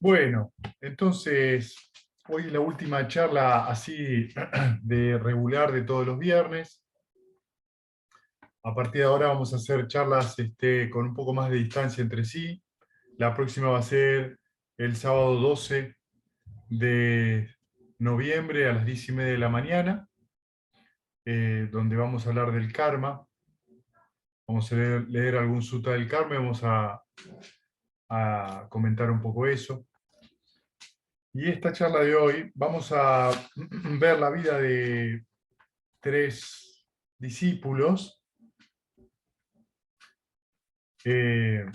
Bueno, entonces, hoy es la última charla así de regular de todos los viernes. A partir de ahora vamos a hacer charlas con un poco más de distancia entre sí. La próxima va a ser el sábado 12 de noviembre a las 10:30 de la mañana, donde vamos a hablar del karma. Vamos a leer algún sutta del karma y vamos a comentar un poco eso. Y esta charla de hoy vamos a ver la vida de tres discípulos eh,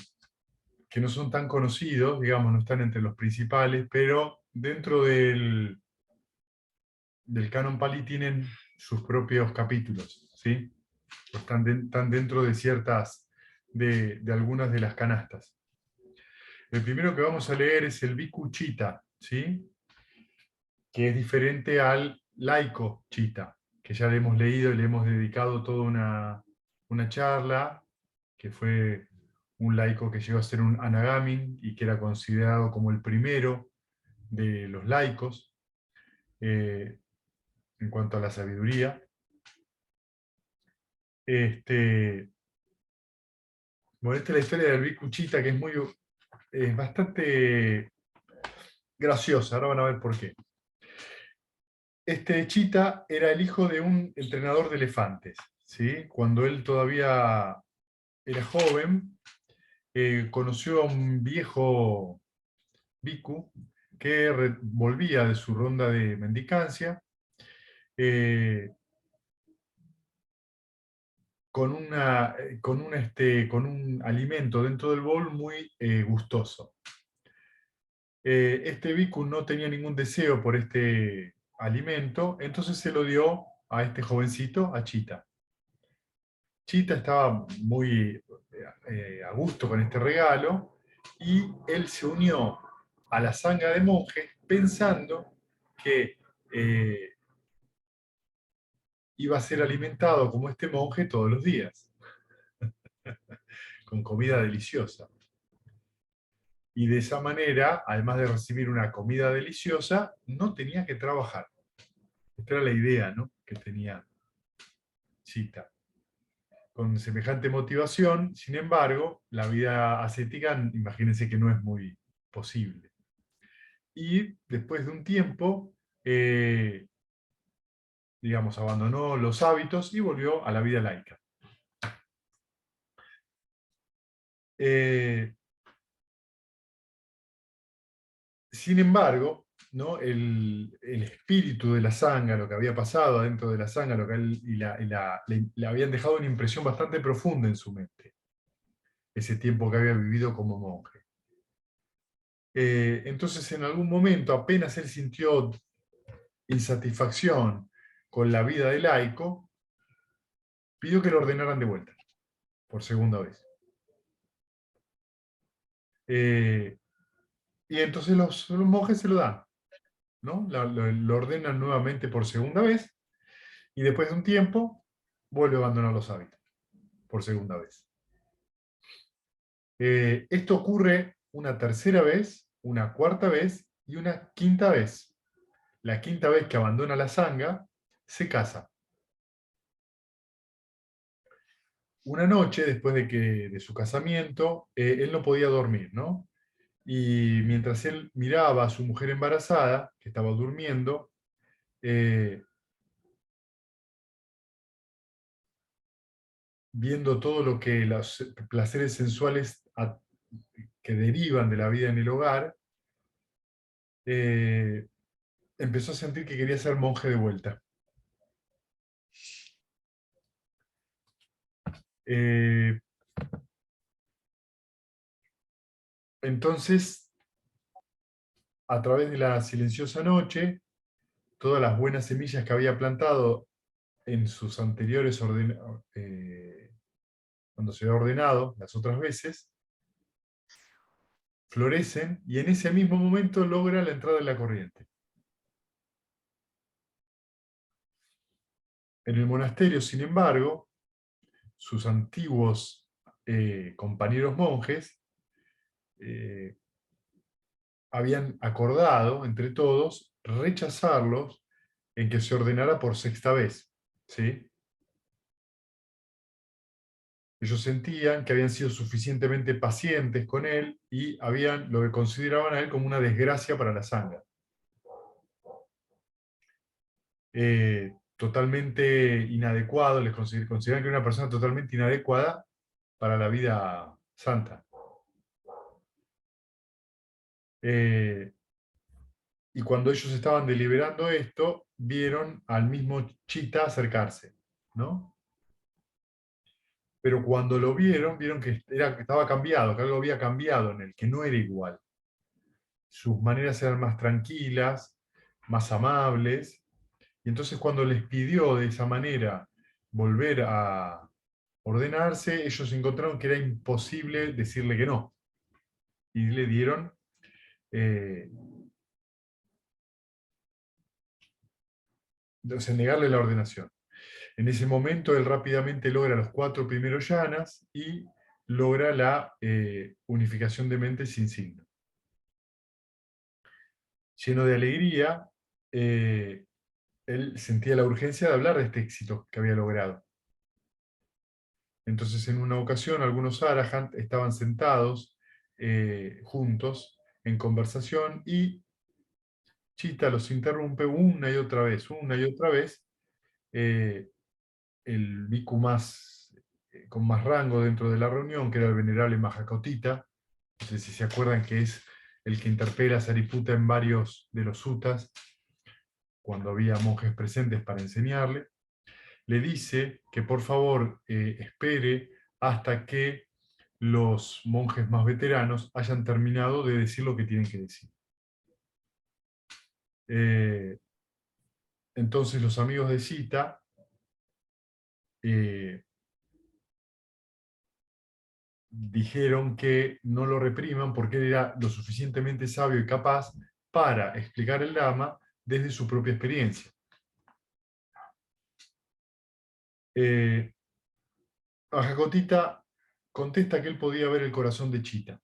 que no son tan conocidos, digamos, no están entre los principales, pero dentro del Canon Pali tienen sus propios capítulos, ¿sí? Están dentro de de algunas de las canastas. El primero que vamos a leer es el Bhikkhu Citta, ¿sí? Que es diferente al laico Citta, que ya le hemos leído y le hemos dedicado toda una charla, que fue un laico que llegó a ser un anagamin y que era considerado como el primero de los laicos en cuanto a la sabiduría. Bueno, esta es la historia del Bhikkhu Citta, que es bastante graciosa, ahora van a ver por qué. Este Citta era el hijo de un entrenador de elefantes, ¿sí? Cuando él todavía era joven, conoció a un viejo bhikkhu que volvía de su ronda de mendicancia eh, con un alimento dentro del bol muy gustoso. Este bhikkhu no tenía ningún deseo por este alimento, entonces se lo dio a este jovencito, a Citta. Citta estaba muy a gusto con este regalo y él se unió a la sangha de monjes pensando que iba a ser alimentado como este monje todos los días, con comida deliciosa. Y de esa manera, además de recibir una comida deliciosa, no tenía que trabajar. Esta era la idea, ¿no?, que tenía Citta. Con semejante motivación, sin embargo, la vida ascética, imagínense que no es muy posible. Y después de un tiempo, digamos, abandonó los hábitos y volvió a la vida laica. Eh, Sin embargo, ¿no?, el espíritu de la sangha, lo que había pasado dentro de la sangha, lo que le habían dejado una impresión bastante profunda en su mente, ese tiempo que había vivido como monje. Entonces, en algún momento, apenas él sintió insatisfacción con la vida de laico, pidió que lo ordenaran de vuelta, por segunda vez. Eh, y entonces los monjes se lo dan, ¿no? Lo ordenan nuevamente por segunda vez, y después de un tiempo vuelve a abandonar los hábitos, por segunda vez. Esto ocurre una tercera vez, una cuarta vez y una quinta vez. La quinta vez que abandona la sangha, se casa. Una noche, después de su casamiento, él no podía dormir, ¿no? Y mientras él miraba a su mujer embarazada, que estaba durmiendo, eh, viendo todo lo que los placeres sensuales que derivan de la vida en el hogar, eh, empezó a sentir que quería ser monje de vuelta. Eh, entonces, a través de la silenciosa noche, todas las buenas semillas que había plantado en sus anteriores cuando se había ordenado las otras veces, florecen y en ese mismo momento logra la entrada en la corriente. En el monasterio, sin embargo, sus antiguos compañeros monjes habían acordado entre todos rechazarlos en que se ordenara por sexta vez. ¿Sí? Ellos sentían que habían sido suficientemente pacientes con él y habían lo que consideraban a él como una desgracia para la sangha. Totalmente inadecuado, les consideran que era una persona totalmente inadecuada para la vida santa. Eh, y cuando ellos estaban deliberando esto, vieron al mismo Chita acercarse, ¿no? Pero cuando lo vieron, vieron que estaba cambiado, que algo había cambiado en él, que no era igual. Sus maneras eran más tranquilas, más amables, y entonces cuando les pidió de esa manera volver a ordenarse, ellos encontraron que era imposible decirle que no. Y le dieron, eh, o sea, negarle la ordenación. En ese momento él rápidamente logra los 4 primeros yanas y logra la unificación de mente sin signo. Lleno de alegría, él sentía la urgencia de hablar de este éxito que había logrado. Entonces, en una ocasión, algunos arahant estaban sentados juntos en conversación y Chita los interrumpe una y otra vez. eh, el bhikkhu con más rango dentro de la reunión, que era el venerable Mahakotita, no sé si se acuerdan que es el que interpela a Sariputta en varios de los suttas, cuando había monjes presentes para enseñarle, le dice que por favor espere hasta que los monjes más veteranos hayan terminado de decir lo que tienen que decir. Entonces los amigos de Sita dijeron que no lo repriman porque él era lo suficientemente sabio y capaz para explicar el Dhamma desde su propia experiencia. Ajakotita contesta que él podía ver el corazón de Chita.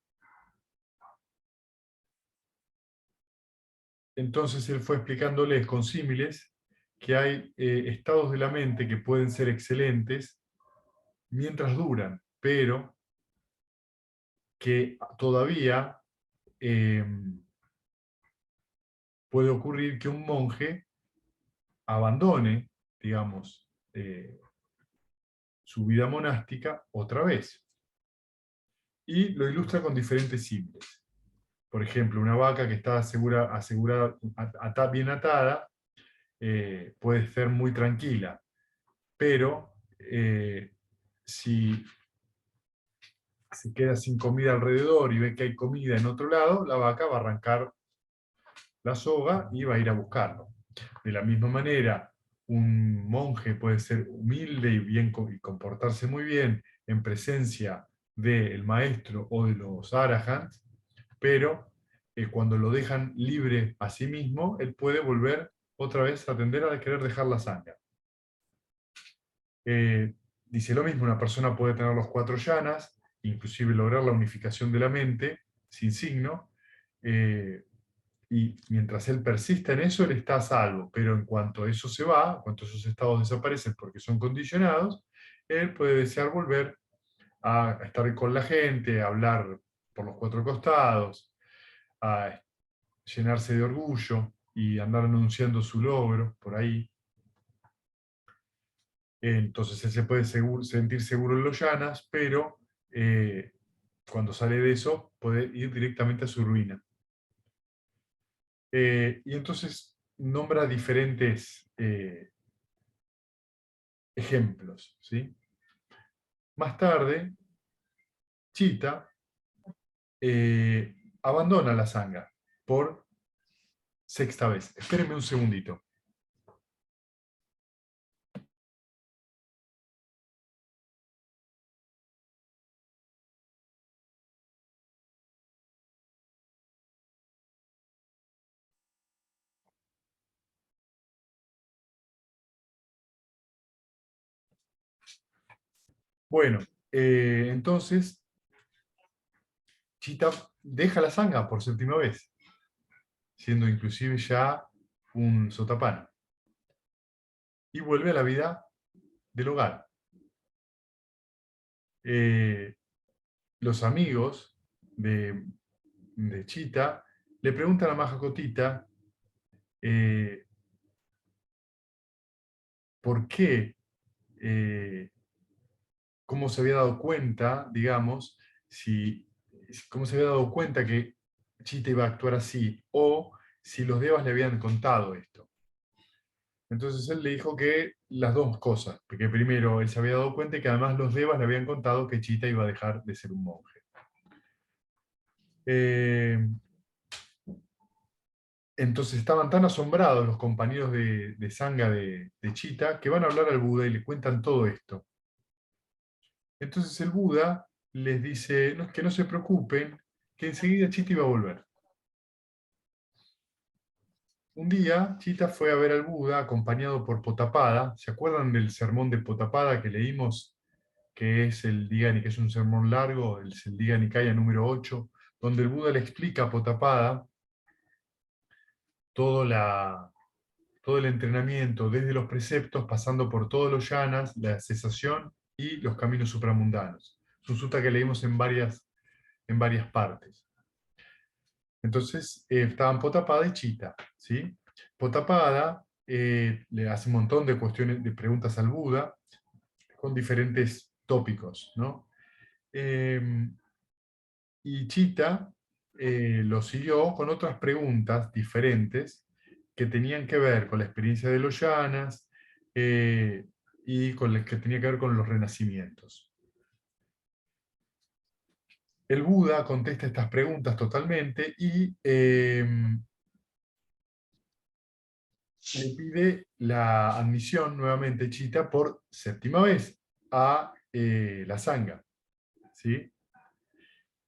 Entonces él fue explicándoles con símiles que hay estados de la mente que pueden ser excelentes mientras duran, pero que todavía eh, puede ocurrir que un monje abandone, digamos, su vida monástica otra vez. Y lo ilustra con diferentes símiles. Por ejemplo, una vaca que está asegurada, bien atada, puede ser muy tranquila, pero si se queda sin comida alrededor y ve que hay comida en otro lado, la vaca va a arrancar la soga y va a ir a buscarlo. De la misma manera, un monje puede ser humilde y comportarse muy bien en presencia del maestro o de los arahants, pero cuando lo dejan libre a sí mismo, él puede volver otra vez a tender a querer dejar la sangha. Dice lo mismo, una persona puede tener los 4 yanas, inclusive lograr la unificación de la mente sin signo, y mientras él persista en eso, él está a salvo, pero en cuanto eso se va, en cuanto esos estados desaparecen porque son condicionados, él puede desear volver a estar con la gente, a hablar por los 4 costados, a llenarse de orgullo y andar anunciando su logro por ahí. Entonces él se puede sentir seguro en los llanas, pero cuando sale de eso puede ir directamente a su ruina. Y entonces nombra diferentes ejemplos. ¿Sí? Más tarde, Chita abandona la sangha por sexta vez. Espérenme un segundito. Bueno, entonces Chita deja la sangha por séptima vez. siendo inclusive ya un sotapana. Y vuelve a la vida del hogar. Los amigos de Chita le preguntan a Majakotita por qué, cómo se había dado cuenta, digamos, cómo se había dado cuenta que Chita iba a actuar así, o si los devas le habían contado esto. Entonces él le dijo que las dos cosas, porque primero él se había dado cuenta y que además los devas le habían contado que Chita iba a dejar de ser un monje. Entonces estaban tan asombrados los compañeros de Sangha de Chita que van a hablar al Buda y le cuentan todo esto. Entonces el Buda les dice que no se preocupen, que enseguida Chita iba a volver. Un día Chita fue a ver al Buda acompañado por Potapada. ¿Se acuerdan del sermón de Potapada que leímos? Que es el Digha, que es un sermón largo, es el Digha Nikaya número 8, donde el Buda le explica a Potapada todo, todo el entrenamiento, desde los preceptos, pasando por todos los yanas, la cesación y los caminos supramundanos. Es un sutta que leímos en varias partes. Entonces, estaban Potapada y Chita, ¿sí? Potapada le hace un montón de cuestiones, de preguntas al Buda, con diferentes tópicos, ¿no? Y Chita lo siguió con otras preguntas diferentes que tenían que ver con la experiencia de los yanas y con las que tenía que ver con los renacimientos. El Buda contesta estas preguntas totalmente y le pide la admisión nuevamente Chita por séptima vez a la Sangha, ¿sí?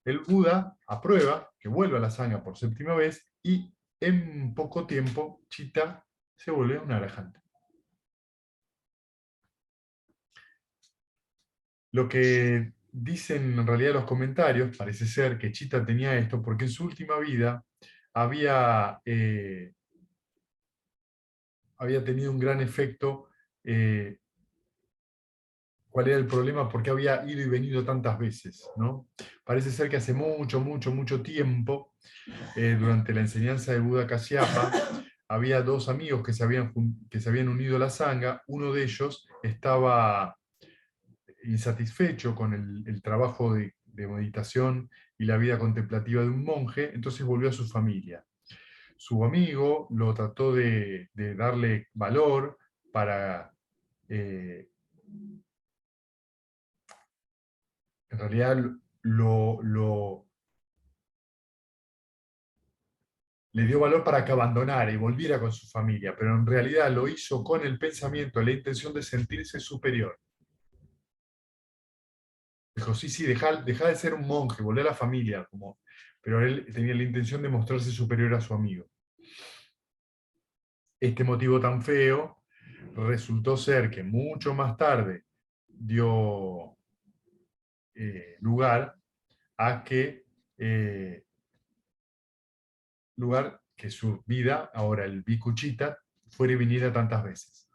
El Buda aprueba que vuelva a la Sangha por séptima vez y en poco tiempo Chita se vuelve un arahanta. Lo que dicen en realidad los comentarios, parece ser que Chita tenía esto porque en su última vida había, había tenido un gran efecto. ¿Cuál era el problema? ¿Por qué había ido y venido tantas veces? ¿No? Parece ser que hace mucho tiempo, durante la enseñanza de Buda Kasyapa, había dos amigos que se habían unido a la Sangha. Uno de ellos estaba insatisfecho con el trabajo de meditación y la vida contemplativa de un monje, entonces volvió a su familia. Su amigo lo trató de darle valor para, en realidad, le dio valor para que abandonara y volviera con su familia, pero en realidad lo hizo con el pensamiento, la intención de sentirse superior. Dijo, sí, deja de ser un monje, volvé a la familia, pero él tenía la intención de mostrarse superior a su amigo. Este motivo tan feo resultó ser que mucho más tarde dio lugar a que su vida, ahora el Bhikkhu-Chita, fuera y viniera tantas veces.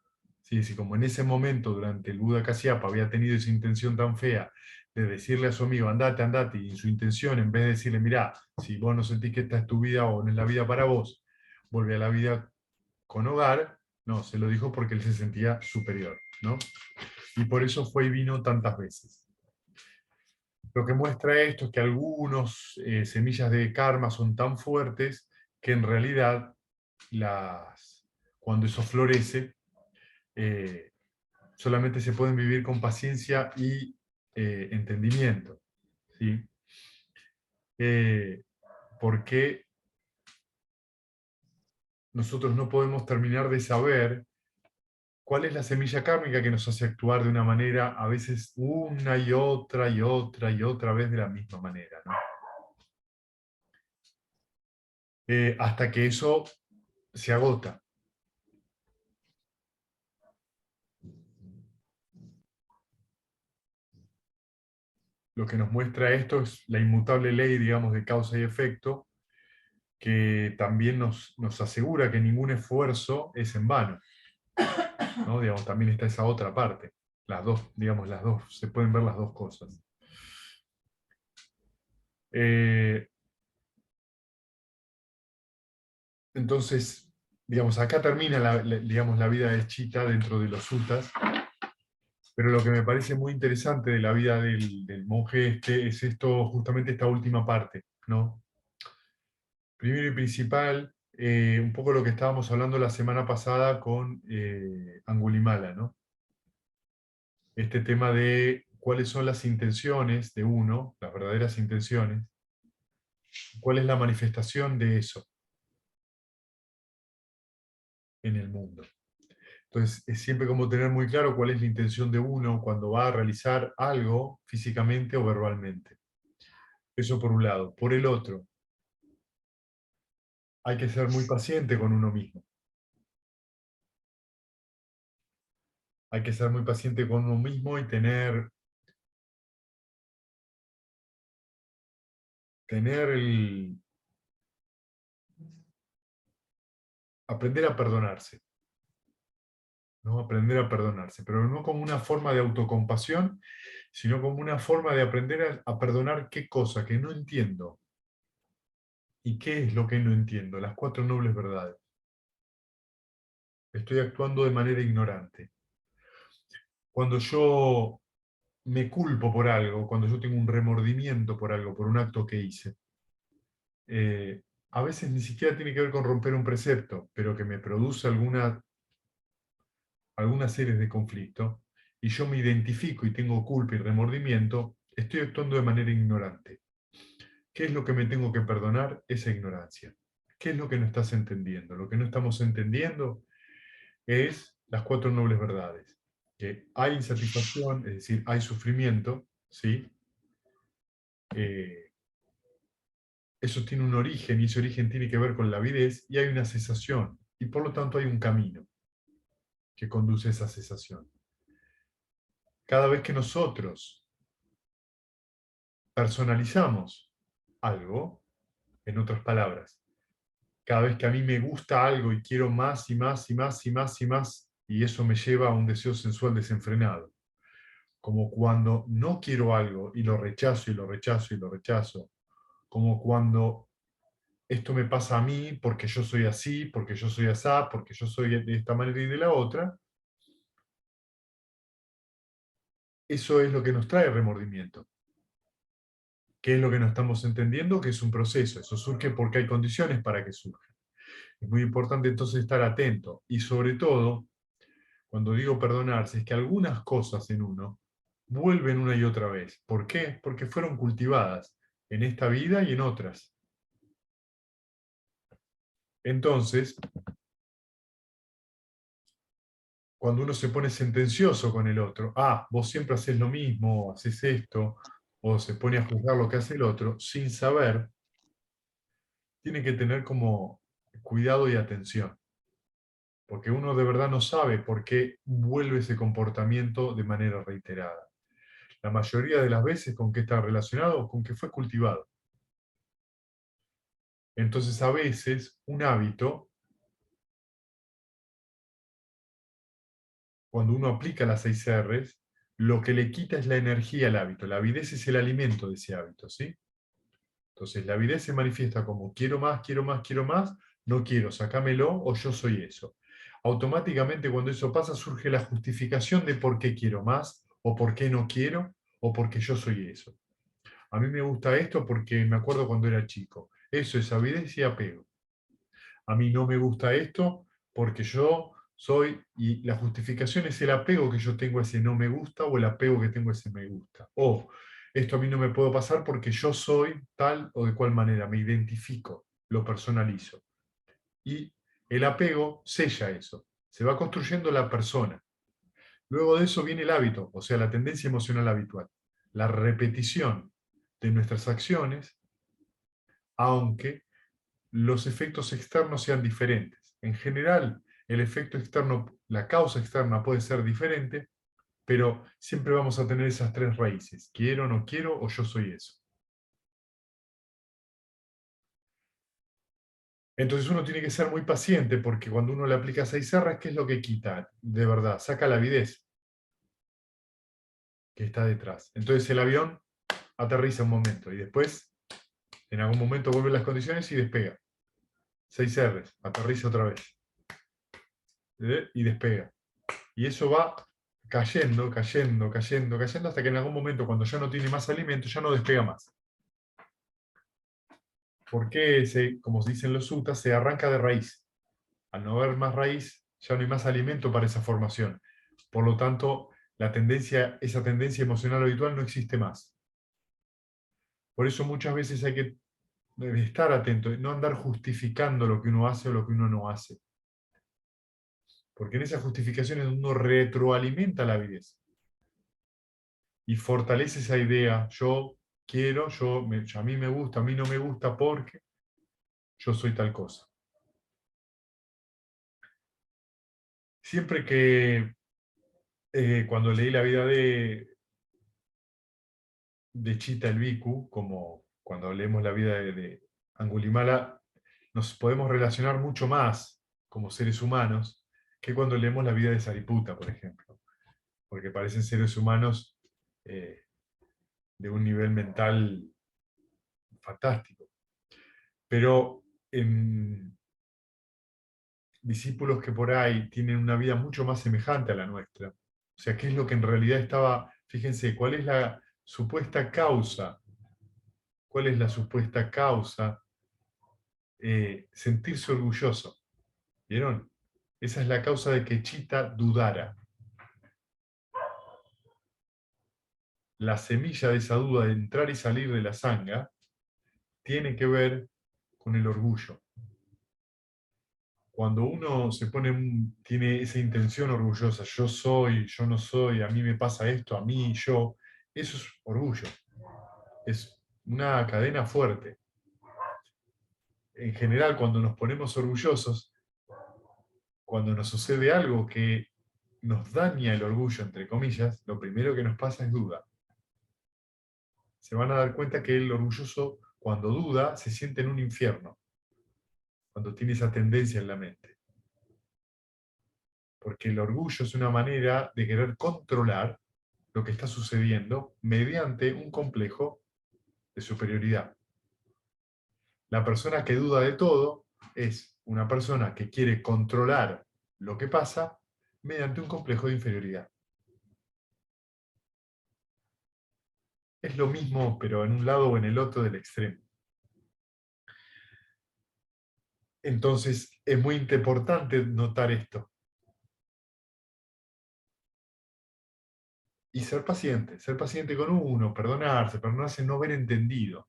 Sí, sí, como en ese momento, durante el Buda Kasyapa, había tenido esa intención tan fea de decirle a su amigo, andate, andate, y su intención, en vez de decirle, mirá, si vos no sentís que esta es tu vida o no es la vida para vos, vuelve a la vida con hogar, no, se lo dijo porque él se sentía superior, ¿no? Y por eso fue y vino tantas veces. Lo que muestra esto es que algunos semillas de karma son tan fuertes que en realidad cuando eso florece, eh, solamente se pueden vivir con paciencia y entendimiento, ¿sí? Porque nosotros no podemos terminar de saber cuál es la semilla kármica que nos hace actuar de una manera, a veces una y otra y otra y otra vez de la misma manera, ¿no? Hasta que eso se agota. Lo que nos muestra esto es la inmutable ley, digamos, de causa y efecto, que también nos asegura que ningún esfuerzo es en vano, ¿no? Digamos, también está esa otra parte. Las dos, digamos, las dos, se pueden ver las dos cosas. Entonces, digamos, acá termina digamos, la vida de Chita dentro de los sutas, pero lo que me parece muy interesante de la vida del monje este es esto, justamente esta última parte, ¿no? Primero y principal, un poco lo que estábamos hablando la semana pasada con Angulimala, ¿no? Este tema de cuáles son las intenciones de uno, las verdaderas intenciones, cuál es la manifestación de eso en el mundo. Entonces, es siempre como tener muy claro cuál es la intención de uno cuando va a realizar algo físicamente o verbalmente. Eso por un lado. Por el otro, hay que ser muy paciente con uno mismo. Hay que ser muy paciente con uno mismo y tener aprender a perdonarse, ¿no? Aprender a perdonarse, pero no como una forma de autocompasión, sino como una forma de aprender a perdonar qué cosa que no entiendo. ¿Y qué es lo que no entiendo? Las cuatro nobles verdades. Estoy actuando de manera ignorante. Cuando yo me culpo por algo, cuando yo tengo un remordimiento por algo, por un acto que hice, a veces ni siquiera tiene que ver con romper un precepto, pero que me produce algunas series de conflicto, y yo me identifico y tengo culpa y remordimiento, estoy actuando de manera ignorante. ¿Qué es lo que me tengo que perdonar? Esa ignorancia. ¿Qué es lo que no estás entendiendo? Lo que no estamos entendiendo es las cuatro nobles verdades. Que hay insatisfacción, es decir, hay sufrimiento, ¿sí? Eh, Eso tiene un origen y ese origen tiene que ver con la avidez y hay una cesación y por lo tanto hay un camino que conduce a esa cesación. Cada vez que nosotros personalizamos algo, en otras palabras, cada vez que a mí me gusta algo y quiero más y más y más y más y más, y eso me lleva a un deseo sensual desenfrenado, como cuando no quiero algo y lo rechazo y lo rechazo y lo rechazo, como cuando esto me pasa a mí porque yo soy así, porque yo soy asá, porque yo soy de esta manera y de la otra, eso es lo que nos trae remordimiento. ¿Qué es lo que no estamos entendiendo? Que es un proceso. Eso surge porque hay condiciones para que surja. Es muy importante entonces estar atento. Y sobre todo, cuando digo perdonarse, es que algunas cosas en uno vuelven una y otra vez. ¿Por qué? Porque fueron cultivadas en esta vida y en otras. Entonces, cuando uno se pone sentencioso con el otro, vos siempre haces lo mismo, haces esto, o se pone a juzgar lo que hace el otro, sin saber, tiene que tener como cuidado y atención, porque uno de verdad no sabe por qué vuelve ese comportamiento de manera reiterada. La mayoría de las veces, ¿con qué está relacionado? Con que fue cultivado. Entonces, a veces, un hábito, cuando uno aplica las 6 R's, lo que le quita es la energía al hábito. La avidez es el alimento de ese hábito, ¿sí? Entonces, la avidez se manifiesta como quiero más, quiero más, quiero más, no quiero, sacámelo o yo soy eso. Automáticamente cuando eso pasa surge la justificación de por qué quiero más o por qué no quiero o porque yo soy eso. A mí me gusta esto porque me acuerdo cuando era chico. Eso es avidez y apego. A mí no me gusta esto porque yo soy, y la justificación es el apego que yo tengo a ese no me gusta o el apego que tengo a ese me gusta. O esto a mí no me puedo pasar porque yo soy tal o de cual manera, me identifico, lo personalizo. Y el apego sella eso, se va construyendo la persona. Luego de eso viene el hábito, o sea, la tendencia emocional habitual, la repetición de nuestras acciones, aunque los efectos externos sean diferentes. En general, el efecto externo, la causa externa puede ser diferente, pero siempre vamos a tener esas tres raíces. Quiero, no quiero o yo soy eso. Entonces uno tiene que ser muy paciente porque cuando uno le aplica 6 R's, ¿qué es lo que quita? De verdad, saca la avidez que está detrás. Entonces el avión aterriza un momento y después en algún momento vuelven las condiciones y despega. 6 R's, aterriza otra vez. Y despega. Y eso va cayendo, cayendo, cayendo, cayendo hasta que en algún momento cuando ya no tiene más alimento ya no despega más. Porque, como dicen los sutras, se arranca de raíz. Al no haber más raíz, ya no hay más alimento para esa formación. Por lo tanto, esa tendencia emocional habitual no existe más. Por eso muchas veces hay que estar atento, no andar justificando lo que uno hace o lo que uno no hace. Porque en esas justificaciones uno retroalimenta la avidez y fortalece esa idea. Yo quiero, a mí me gusta, a mí no me gusta porque yo soy tal cosa. Siempre que cuando leí la vida de Chita el Bhikkhu, como cuando leemos la vida de Angulimala, nos podemos relacionar mucho más como seres humanos que cuando leemos la vida de Sariputta, por ejemplo, porque parecen seres humanos de un nivel mental fantástico. Pero discípulos que por ahí tienen una vida mucho más semejante a la nuestra. O sea, ¿qué es lo que en realidad estaba? Fíjense, ¿cuál es la supuesta causa? ¿Cuál es la supuesta causa? Sentirse orgulloso. ¿Vieron? Esa es la causa de que Chita dudara. La semilla de esa duda de entrar y salir de la sanga tiene que ver con el orgullo. Cuando uno tiene esa intención orgullosa, yo soy, yo no soy, a mí me pasa esto, a mí, yo, eso es orgullo. Es una cadena fuerte. En general, cuando nos ponemos orgullosos, cuando nos sucede algo que nos daña el orgullo, entre comillas, lo primero que nos pasa es duda. Se van a dar cuenta que el orgulloso, cuando duda, se siente en un infierno, cuando tiene esa tendencia en la mente. Porque el orgullo es una manera de querer controlar lo que está sucediendo mediante un complejo de superioridad. La persona que duda de todo es una persona que quiere controlar lo que pasa mediante un complejo de inferioridad. Es lo mismo, pero en un lado o en el otro del extremo. Entonces, es muy importante notar esto. Y ser paciente con uno, perdonarse, no haber entendido.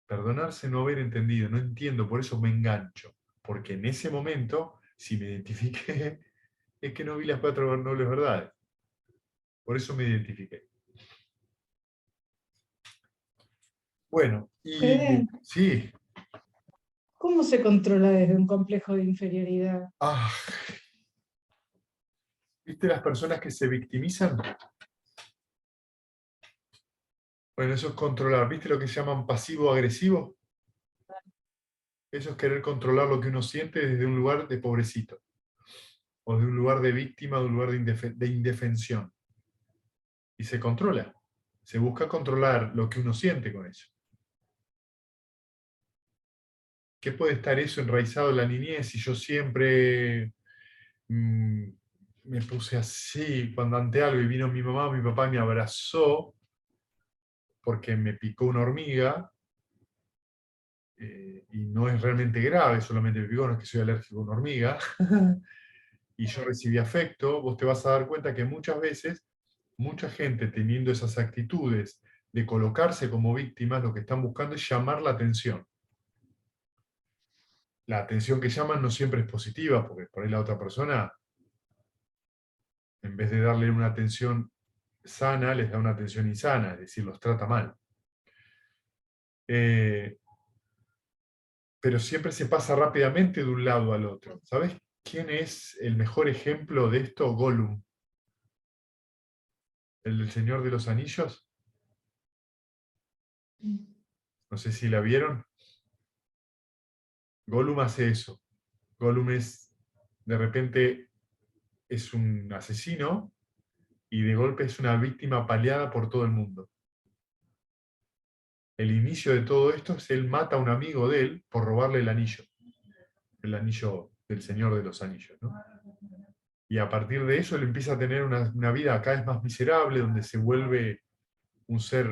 Perdonarse, no haber entendido, no entiendo, por eso me engancho. Porque en ese momento, si me identifiqué, es que no vi las 4 nobles verdades. Por eso me identifiqué. Bueno, y Fede, sí, ¿cómo se controla desde un complejo de inferioridad? ah, ¿viste las personas que se victimizan? Bueno, eso es controlar. ¿Viste lo que llaman pasivo-agresivo? Eso es querer controlar lo que uno siente desde un lugar de pobrecito, o de un lugar de víctima, de un lugar de indefensión. Y se controla. Se busca controlar lo que uno siente con eso. ¿Qué puede estar eso enraizado en la niñez? Y yo siempre mm, me puse así cuando ante algo y vino mi mamá, mi papá me abrazó porque me picó una hormiga, y no es realmente grave, solamente me picó, no es que soy alérgico a una hormiga, y yo recibí afecto. Vos te vas a dar cuenta que muchas veces, mucha gente teniendo esas actitudes de colocarse como víctimas, lo que están buscando es llamar la atención. La atención que llaman no siempre es positiva, porque por ahí la otra persona, en vez de darle una atención sana, les da una atención insana, es decir, los trata mal. Eh, pero siempre se pasa rápidamente de un lado al otro. ¿Sabes quién es el mejor ejemplo de esto? Gollum, el del Señor de los Anillos. No sé si la vieron. Gollum hace eso. Gollum de repente, es un asesino y de golpe es una víctima paliada por todo el mundo. El inicio de todo esto es él mata a un amigo de él por robarle el anillo del Señor de los Anillos, ¿no? Y a partir de eso él empieza a tener una vida cada vez más miserable, donde se vuelve un ser,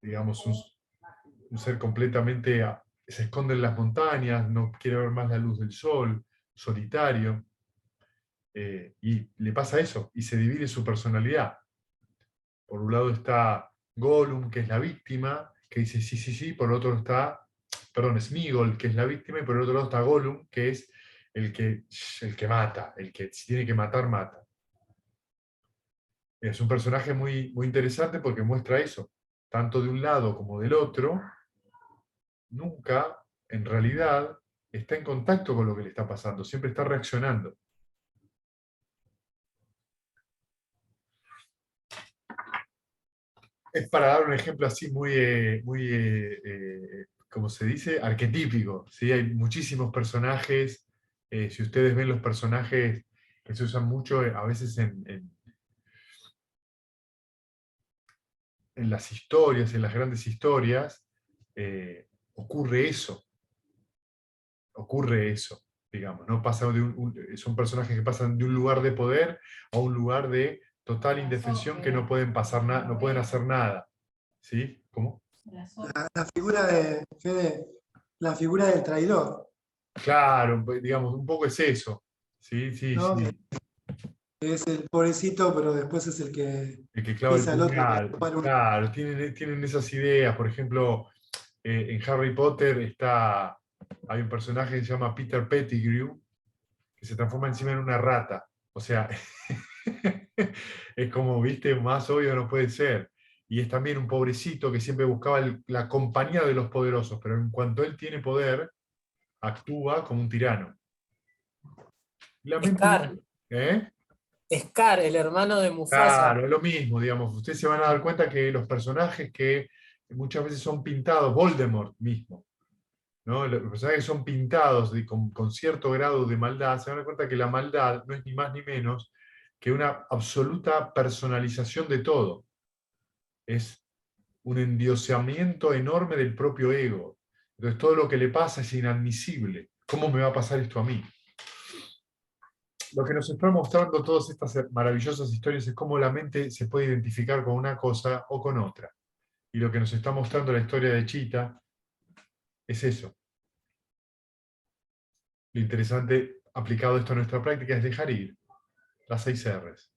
digamos, un ser completamente, se esconde en las montañas, no quiere ver más la luz del sol, solitario, y le pasa eso, y se divide su personalidad. Por un lado está Gollum, que es la víctima, que dice sí, sí, sí, por el otro está, perdón, Sméagol, que es la víctima, y por el otro lado está Gollum, que es el que mata, el que si tiene que matar, mata. Es un personaje muy, muy interesante porque muestra eso, tanto de un lado como del otro, nunca, en realidad, está en contacto con lo que le está pasando, siempre está reaccionando. Es para dar un ejemplo así muy, como se dice, arquetípico, ¿sí? Hay muchísimos personajes, si ustedes ven los personajes que se usan mucho a veces en las historias, en las grandes historias, ocurre eso, digamos, ¿no? Son personajes que pasan de un lugar de poder a un lugar de total indefensión que no pueden pasar nada, no pueden hacer nada, ¿sí? ¿Cómo? La figura de Fede, la figura del traidor, Claro, pues, digamos, un poco es eso. Sí, sí, ¿no? sí. Que es el pobrecito, pero después es el que El que clava el pisa al otro. puñal. Claro, tienen esas ideas. Por ejemplo, en Harry Potter hay un personaje que se llama Peter Pettigrew, que se transforma encima en una rata. O sea, es como, viste, más obvio no puede ser. Y es también un pobrecito que siempre buscaba la compañía de los poderosos, pero en cuanto él tiene poder, actúa como un tirano. La mente Scar, ¿Eh? Scar, el hermano de Mufasa. Claro, es lo mismo, digamos. Ustedes se van a dar cuenta que los personajes que muchas veces son pintados, Voldemort mismo, ¿no? Los personajes que son pintados con cierto grado de maldad, se van a dar cuenta que la maldad no es ni más ni menos que una absoluta personalización de todo. Es un endioseamiento enorme del propio ego. Entonces todo lo que le pasa es inadmisible. ¿Cómo me va a pasar esto a mí? Lo que nos está mostrando todas estas maravillosas historias es cómo la mente se puede identificar con una cosa o con otra. Y lo que nos está mostrando la historia de Chita es eso. Lo interesante aplicado esto a nuestra práctica es dejar ir las 6 R's.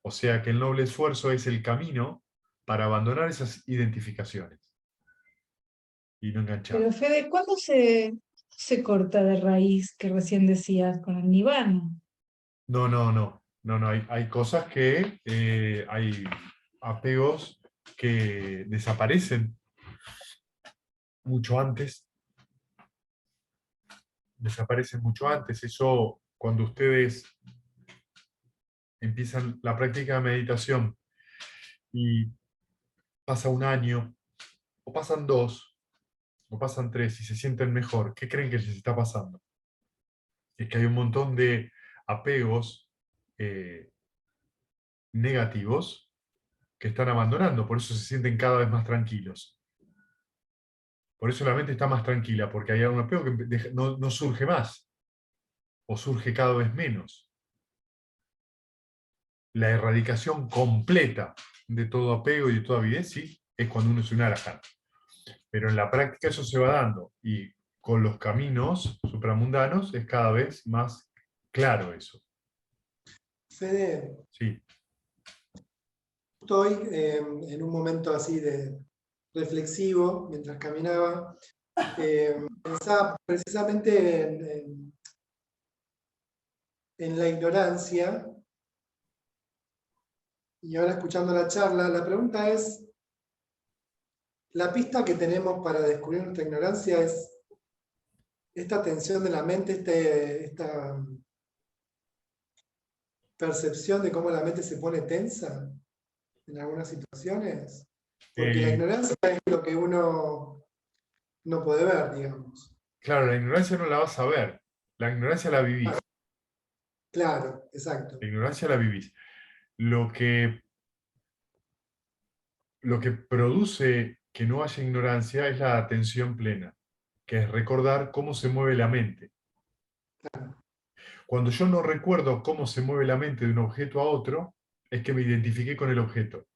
O sea que el noble esfuerzo es el camino para abandonar esas identificaciones y no enganchar. Pero Fede, ¿cuándo se corta de raíz que recién decías con el nirvana? No, no, no. No, no. Hay cosas que hay apegos que desaparecen mucho antes. Desaparecen mucho antes. Eso, cuando ustedes empiezan la práctica de meditación y pasa un año, o pasan 2, o pasan 3 y se sienten mejor, ¿qué creen que les está pasando? Es que hay un montón de apegos negativos que están abandonando, por eso se sienten cada vez más tranquilos. Por eso la mente está más tranquila, porque hay algún apego que no surge más, o surge cada vez menos. La erradicación completa de todo apego y de toda avidez, sí, es cuando uno es un arahant. Pero en la práctica eso se va dando, y con los caminos supramundanos es cada vez más claro eso. Fede, Sí. estoy en un momento así de reflexivo, mientras caminaba, pensaba precisamente en la ignorancia, y ahora escuchando la charla, la pregunta es, la pista que tenemos para descubrir nuestra ignorancia es esta tensión de la mente, esta percepción de cómo la mente se pone tensa en algunas situaciones, porque la ignorancia es lo que uno no puede ver, digamos. Claro, la ignorancia no la vas a ver, la ignorancia la vivís. Claro, exacto. La ignorancia la vivís. Lo que, lo que produce que no haya ignorancia es la atención plena, que es recordar cómo se mueve la mente. Cuando yo no recuerdo cómo se mueve la mente de un objeto a otro, es que me identifiqué con el objeto.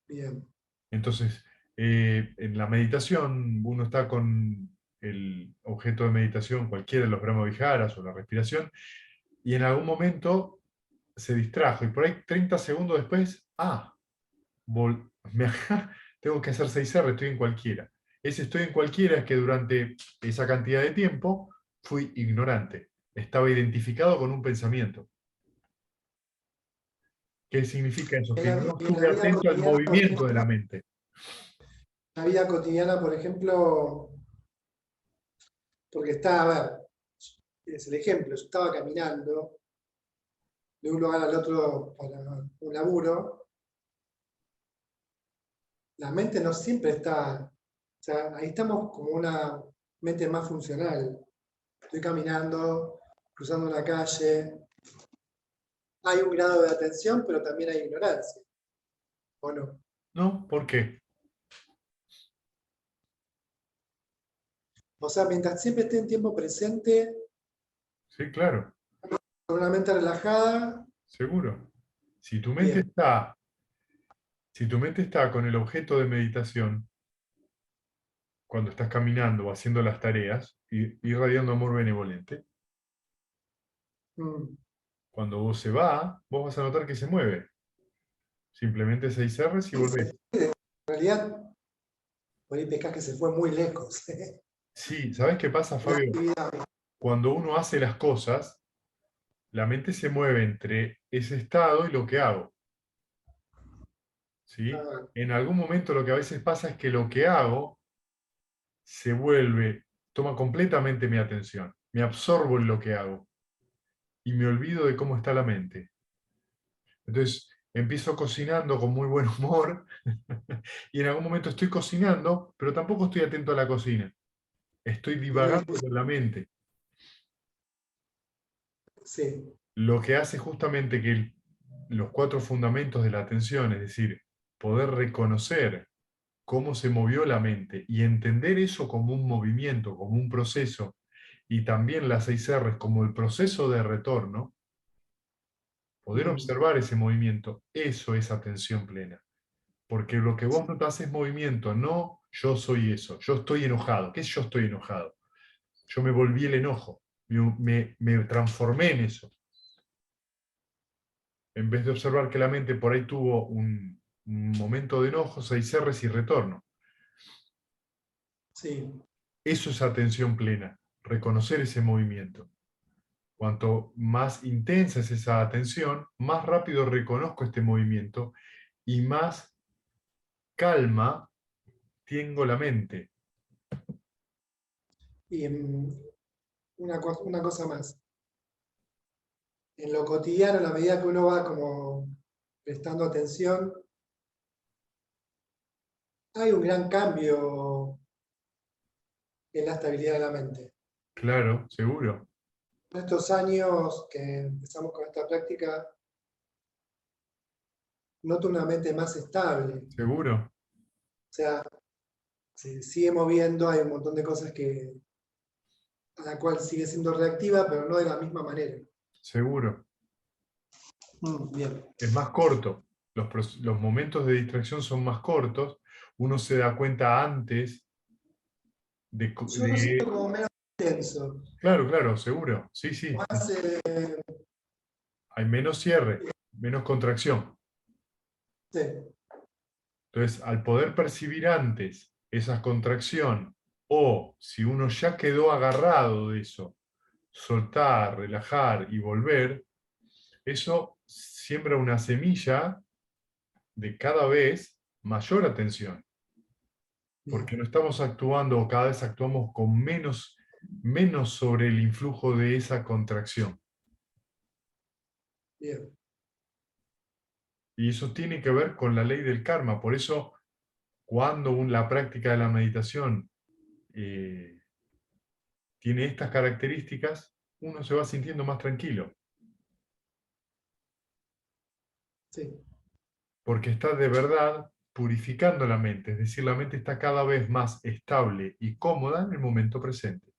Bien. Entonces, en la meditación, uno está con el objeto de meditación, cualquiera de los brahmaviharas o la respiración, y en algún momento se distrajo, y por ahí 30 segundos después, tengo que hacer 6R, estoy en cualquiera. Ese estoy en cualquiera es que durante esa cantidad de tiempo fui ignorante, estaba identificado con un pensamiento. ¿Qué significa eso? Que no Y en estuve la vida atento al cotidiana, por movimiento de ejemplo, la mente. en la vida cotidiana, por ejemplo, porque está, a ver, es el ejemplo, yo estaba caminando de un lugar al otro para un laburo, la mente no siempre está, o sea, ahí estamos como una mente más funcional. Estoy caminando, cruzando una calle, hay un grado de atención, pero también hay ignorancia, ¿o no? ¿No? ¿Por qué? O sea, mientras siempre esté en tiempo presente, Sí, claro, con una mente relajada, seguro. Si tu mente bien. está, si tu mente está con el objeto de meditación, cuando estás caminando o haciendo las tareas, irradiando amor benevolente, Mm. cuando vos se va, vos vas a notar que se mueve. Simplemente 6 R's y volvés. En realidad, por ahí pescas que se fue muy lejos. Sí, ¿sabés qué pasa, La Fabio? actividad. Cuando uno hace las cosas, la mente se mueve entre ese estado y lo que hago. ¿Sí? Ah, En algún momento lo que a veces pasa es que lo que hago se vuelve, toma completamente mi atención. Me absorbo en lo que hago y me olvido de cómo está la mente. Entonces empiezo cocinando con muy buen humor y en algún momento estoy cocinando, pero tampoco estoy atento a la cocina. Estoy divagando con la mente. sí, Lo que hace justamente que los 4 fundamentos de la atención, es decir, poder reconocer cómo se movió la mente y entender eso como un movimiento, como un proceso, y también las 6 R's como el proceso de retorno, poder observar ese movimiento, eso es atención plena. Porque lo que vos notás es movimiento, no yo soy eso, yo estoy enojado. ¿Qué es yo estoy enojado? Yo me volví el enojo, me transformé en eso. En vez de observar que la mente por ahí tuvo un momento de enojo, 6 R's y retorno. sí, Eso es atención plena, reconocer ese movimiento. Cuanto más intensa es esa atención, más rápido reconozco este movimiento y más calma tengo la mente. y una cosa más. En lo cotidiano, a la medida que uno va como prestando atención, hay un gran cambio en la estabilidad de la mente. Claro, seguro, En estos años que empezamos con esta práctica, noto una mente más estable. seguro, O sea, se sigue moviendo, hay un montón de cosas a la cual sigue siendo reactiva, pero no de la misma manera. seguro. Bien. Es más corto. Los momentos de distracción son más cortos. Uno se da cuenta antes Yo lo siento de. como menos intenso. Claro, claro, seguro. Sí, sí. Más, Hay menos cierre, menos contracción. sí, Entonces, al poder percibir antes esa contracción, o si uno ya quedó agarrado de eso, soltar, relajar y volver, eso siembra una semilla de cada vez mayor atención, porque bien, no estamos actuando o cada vez actuamos con menos sobre el influjo de esa contracción. bien. Y eso tiene que ver con la ley del karma. Por eso cuando la práctica de la meditación tiene estas características, uno se va sintiendo más tranquilo, Sí, porque está de verdad purificando la mente, es decir, la mente está cada vez más estable y cómoda en el momento presente.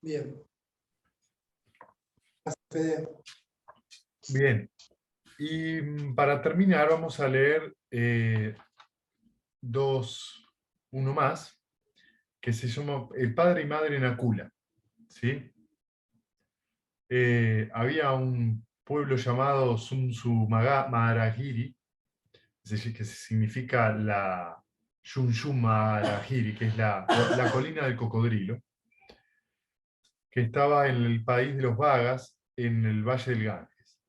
bien. Fede, Bien, y para terminar vamos a leer uno más, que se llama El padre y madre Nakula. ¿Sí? Había un pueblo llamado Maharagiri, que significa la Maharagiri, que es la colina del cocodrilo, que estaba en el país de los Vagas, en el Valle del Ganges.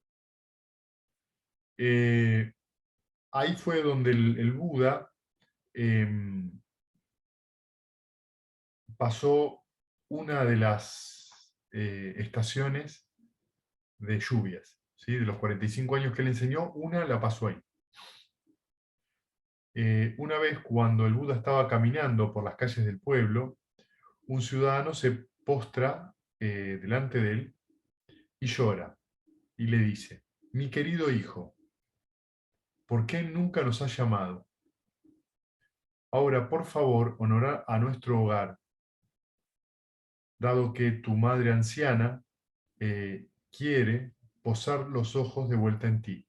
Ahí fue donde el Buda pasó una de las estaciones de lluvias. ¿Sí? De los 45 años que él enseñó, una la pasó ahí. Una vez cuando el Buda estaba caminando por las calles del pueblo, un ciudadano se postra delante de él y llora y le dice: mi querido hijo, ¿por qué nunca nos has llamado? Ahora, por favor, honora a nuestro hogar, dado que tu madre anciana quiere posar los ojos de vuelta en ti.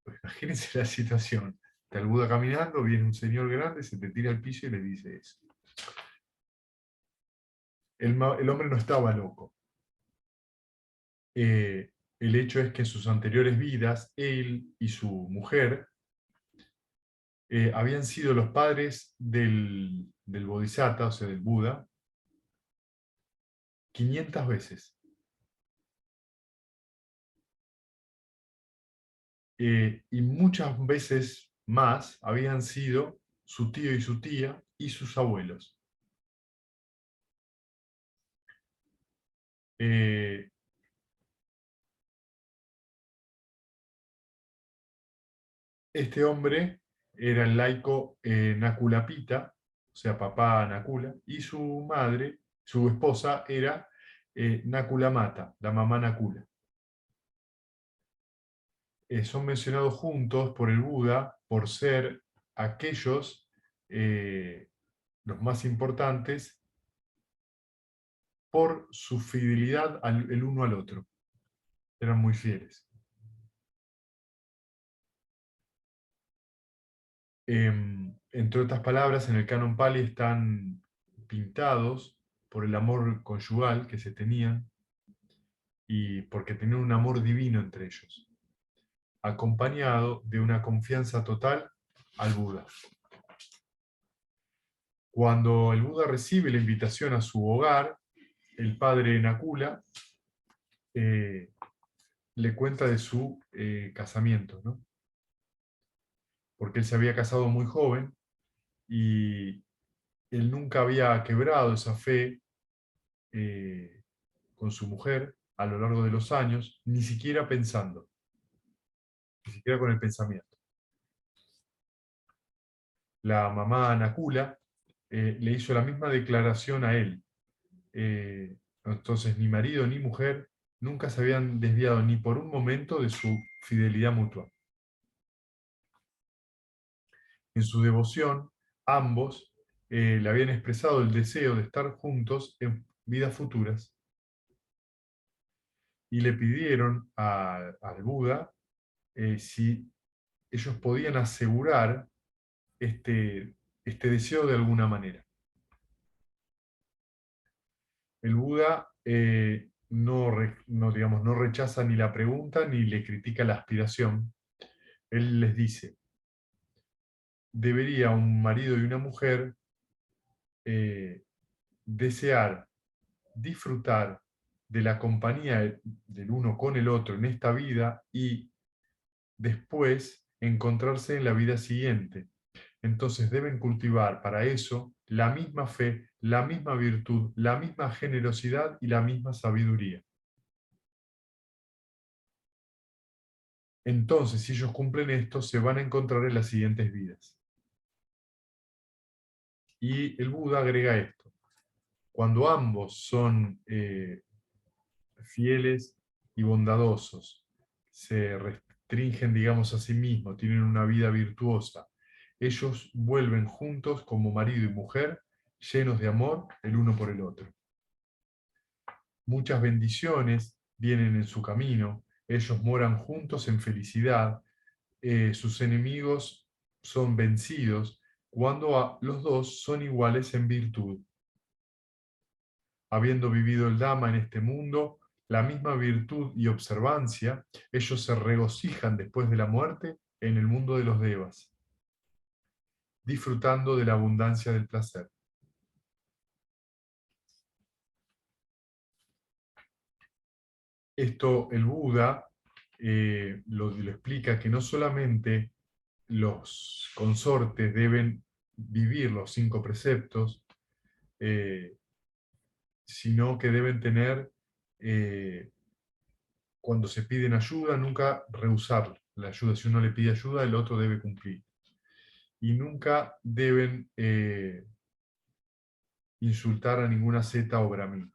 Pues imagínense la situación. Está el Buda caminando, viene un señor grande, se te tira al piso y le dice eso. El hombre no estaba loco. El hecho es que en sus anteriores vidas, él y su mujer habían sido los padres del Bodhisattva, o sea, del Buda, 500 veces. Y muchas veces más habían sido su tío y su tía y sus abuelos. Este hombre era el laico Nakulapita, o sea, papá Nakula, y su madre, su esposa, era Nakulamata, la mamá Nakula. Son mencionados juntos por el Buda por ser aquellos, los más importantes, por su fidelidad el uno al otro. Eran muy fieles. Entre otras palabras, en el Canon Pali están pintados por el amor conyugal que se tenían y porque tenían un amor divino entre ellos, acompañado de una confianza total al Buda. Cuando el Buda recibe la invitación a su hogar, el padre Nakula le cuenta de su casamiento, ¿no? Porque él se había casado muy joven y él nunca había quebrado esa fe con su mujer a lo largo de los años, ni siquiera pensando, ni siquiera con el pensamiento. La mamá Nakula le hizo la misma declaración a él. Entonces ni marido ni mujer nunca se habían desviado ni por un momento de su fidelidad mutua. En su devoción, ambos le habían expresado el deseo de estar juntos en vidas futuras y le pidieron al Buda si ellos podían asegurar este deseo de alguna manera. El Buda no rechaza ni la pregunta ni le critica la aspiración. Él les dice: debería un marido y una mujer desear disfrutar de la compañía del uno con el otro en esta vida y después encontrarse en la vida siguiente. Entonces deben cultivar para eso la misma fe, la misma virtud, la misma generosidad y la misma sabiduría. Entonces, si ellos cumplen esto, se van a encontrar en las siguientes vidas. Y el Buda agrega esto: cuando ambos son fieles y bondadosos, se restringen, digamos, a sí mismos, tienen una vida virtuosa, ellos vuelven juntos como marido y mujer, llenos de amor el uno por el otro. Muchas bendiciones vienen en su camino, ellos moran juntos en felicidad, sus enemigos son vencidos cuando los dos son iguales en virtud. Habiendo vivido el Dhamma en este mundo, la misma virtud y observancia, ellos se regocijan después de la muerte en el mundo de los Devas, disfrutando de la abundancia del placer. Esto el Buda lo explica, que no solamente los consortes deben vivir los 5 preceptos, sino que deben tener, cuando se piden ayuda, nunca rehusar la ayuda. Si uno le pide ayuda, el otro debe cumplir. Y nunca deben insultar a ninguna seta o brahmin.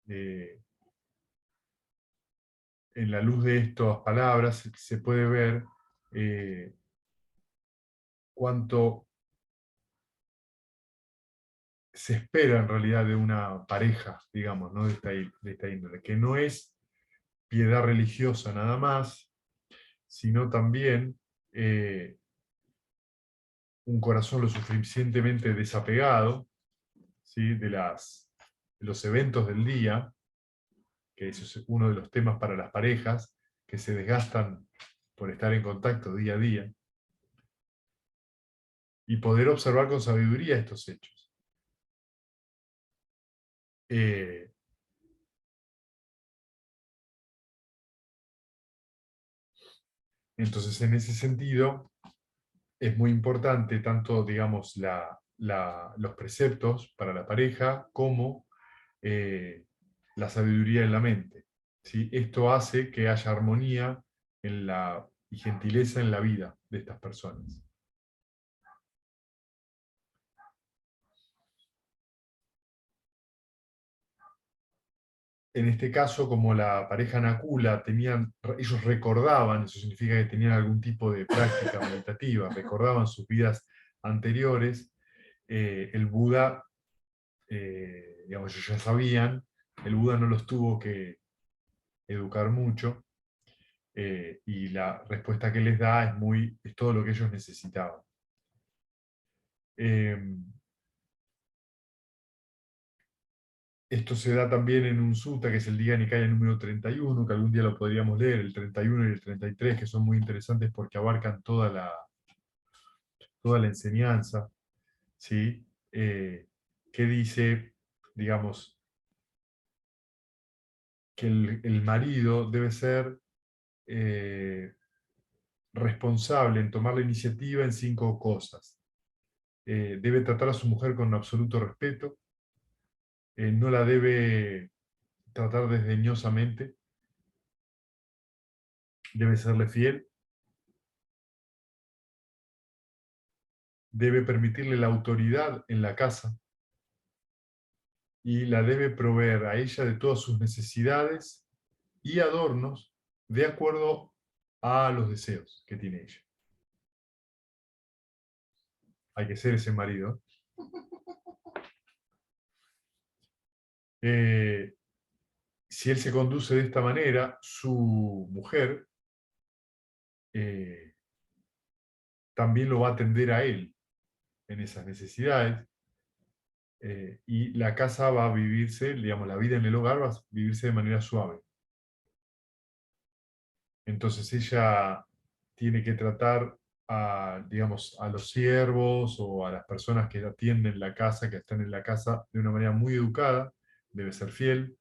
En la luz de estas palabras se puede ver cuánto se espera en realidad de una pareja, digamos, ¿no? de esta índole, que no es piedad religiosa nada más, sino también un corazón lo suficientemente desapegado, ¿sí? de los eventos del día, que eso es uno de los temas para las parejas, que se desgastan por estar en contacto día a día, y poder observar con sabiduría estos hechos. Entonces, en ese sentido, es muy importante tanto, digamos, los preceptos para la pareja como la sabiduría en la mente. ¿Sí? Esto hace que haya armonía y gentileza en la vida de estas personas. En este caso, como la pareja Nakula ellos recordaban, eso significa que tenían algún tipo de práctica meditativa, recordaban sus vidas anteriores, el Buda, digamos, ellos ya sabían, el Buda no los tuvo que educar mucho, y la respuesta que les da es todo lo que ellos necesitaban. Esto se da también en un sutta, que es el Digha Nikaya número 31, que algún día lo podríamos leer, el 31 y el 33, que son muy interesantes porque abarcan toda la enseñanza, ¿sí? Que dice, digamos, que el marido debe ser responsable en tomar la iniciativa en 5 cosas. Debe tratar a su mujer con absoluto respeto, no la debe tratar desdeñosamente, debe serle fiel, debe permitirle la autoridad en la casa y la debe proveer a ella de todas sus necesidades y adornos de acuerdo a los deseos que tiene ella. Hay que ser ese marido. Si él se conduce de esta manera, su mujer también lo va a atender a él en esas necesidades, y la casa va a vivirse, digamos, la vida en el hogar va a vivirse de manera suave. Entonces ella tiene que tratar digamos, a los siervos o a las personas que atienden la casa, que están en la casa, de una manera muy educada, debe ser fiel,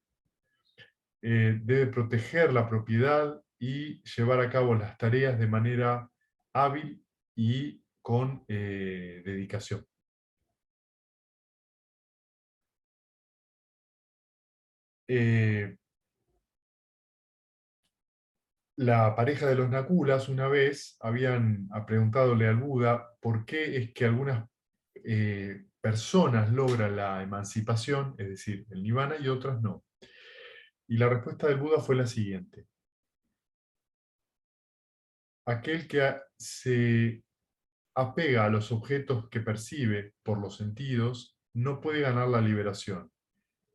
debe proteger la propiedad y llevar a cabo las tareas de manera hábil y con dedicación. la pareja de los Nakulas una vez habían preguntándole al Buda por qué es que algunas personas logran la emancipación, es decir, el nirvana, y otras no. Y la respuesta del Buda fue la siguiente: aquel que se apega a los objetos que percibe por los sentidos no puede ganar la liberación.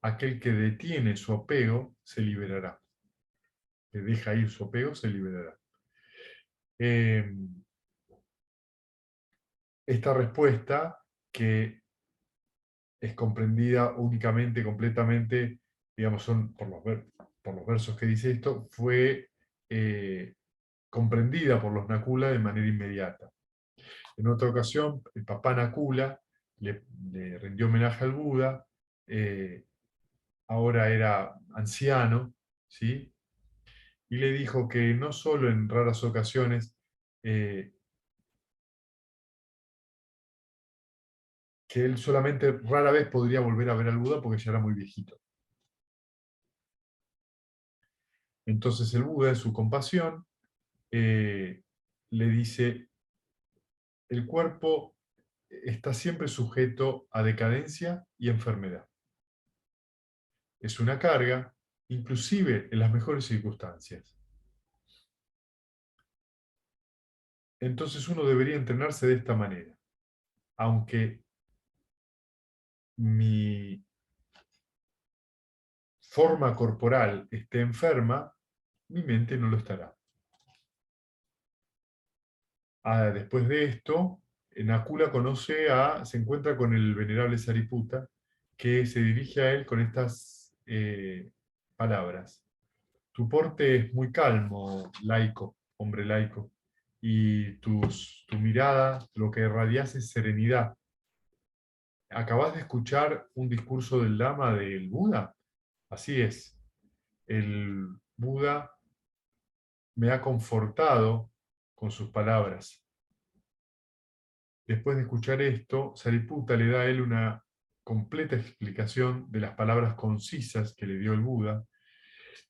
Aquel que detiene su apego se liberará. Que deja ir su apego se liberará. Esta respuesta, que es comprendida únicamente, completamente, digamos, son por los versos que dice esto, fue comprendida por los Nakula de manera inmediata. En otra ocasión, el papá Nakula le rindió homenaje al Buda, ahora era anciano, ¿sí? Y le dijo que no solo en raras ocasiones, que él solamente rara vez podría volver a ver al Buda porque ya era muy viejito. Entonces el Buda, en su compasión, le dice: el cuerpo está siempre sujeto a decadencia y enfermedad. Es una carga, inclusive en las mejores circunstancias. Entonces uno debería entrenarse de esta manera. Aunque mi forma corporal esté enferma, mi mente no lo estará. Después de esto, Nakula se encuentra con el venerable Sariputta, que se dirige a él con estas palabras: tu porte es muy calmo, laico, hombre laico, y tu mirada lo que irradias es serenidad. ¿Acabas de escuchar un discurso del Lama del Buda? Así es. El Buda me ha confortado con sus palabras. Después de escuchar esto, Sariputta le da a él una completa explicación de las palabras concisas que le dio el Buda,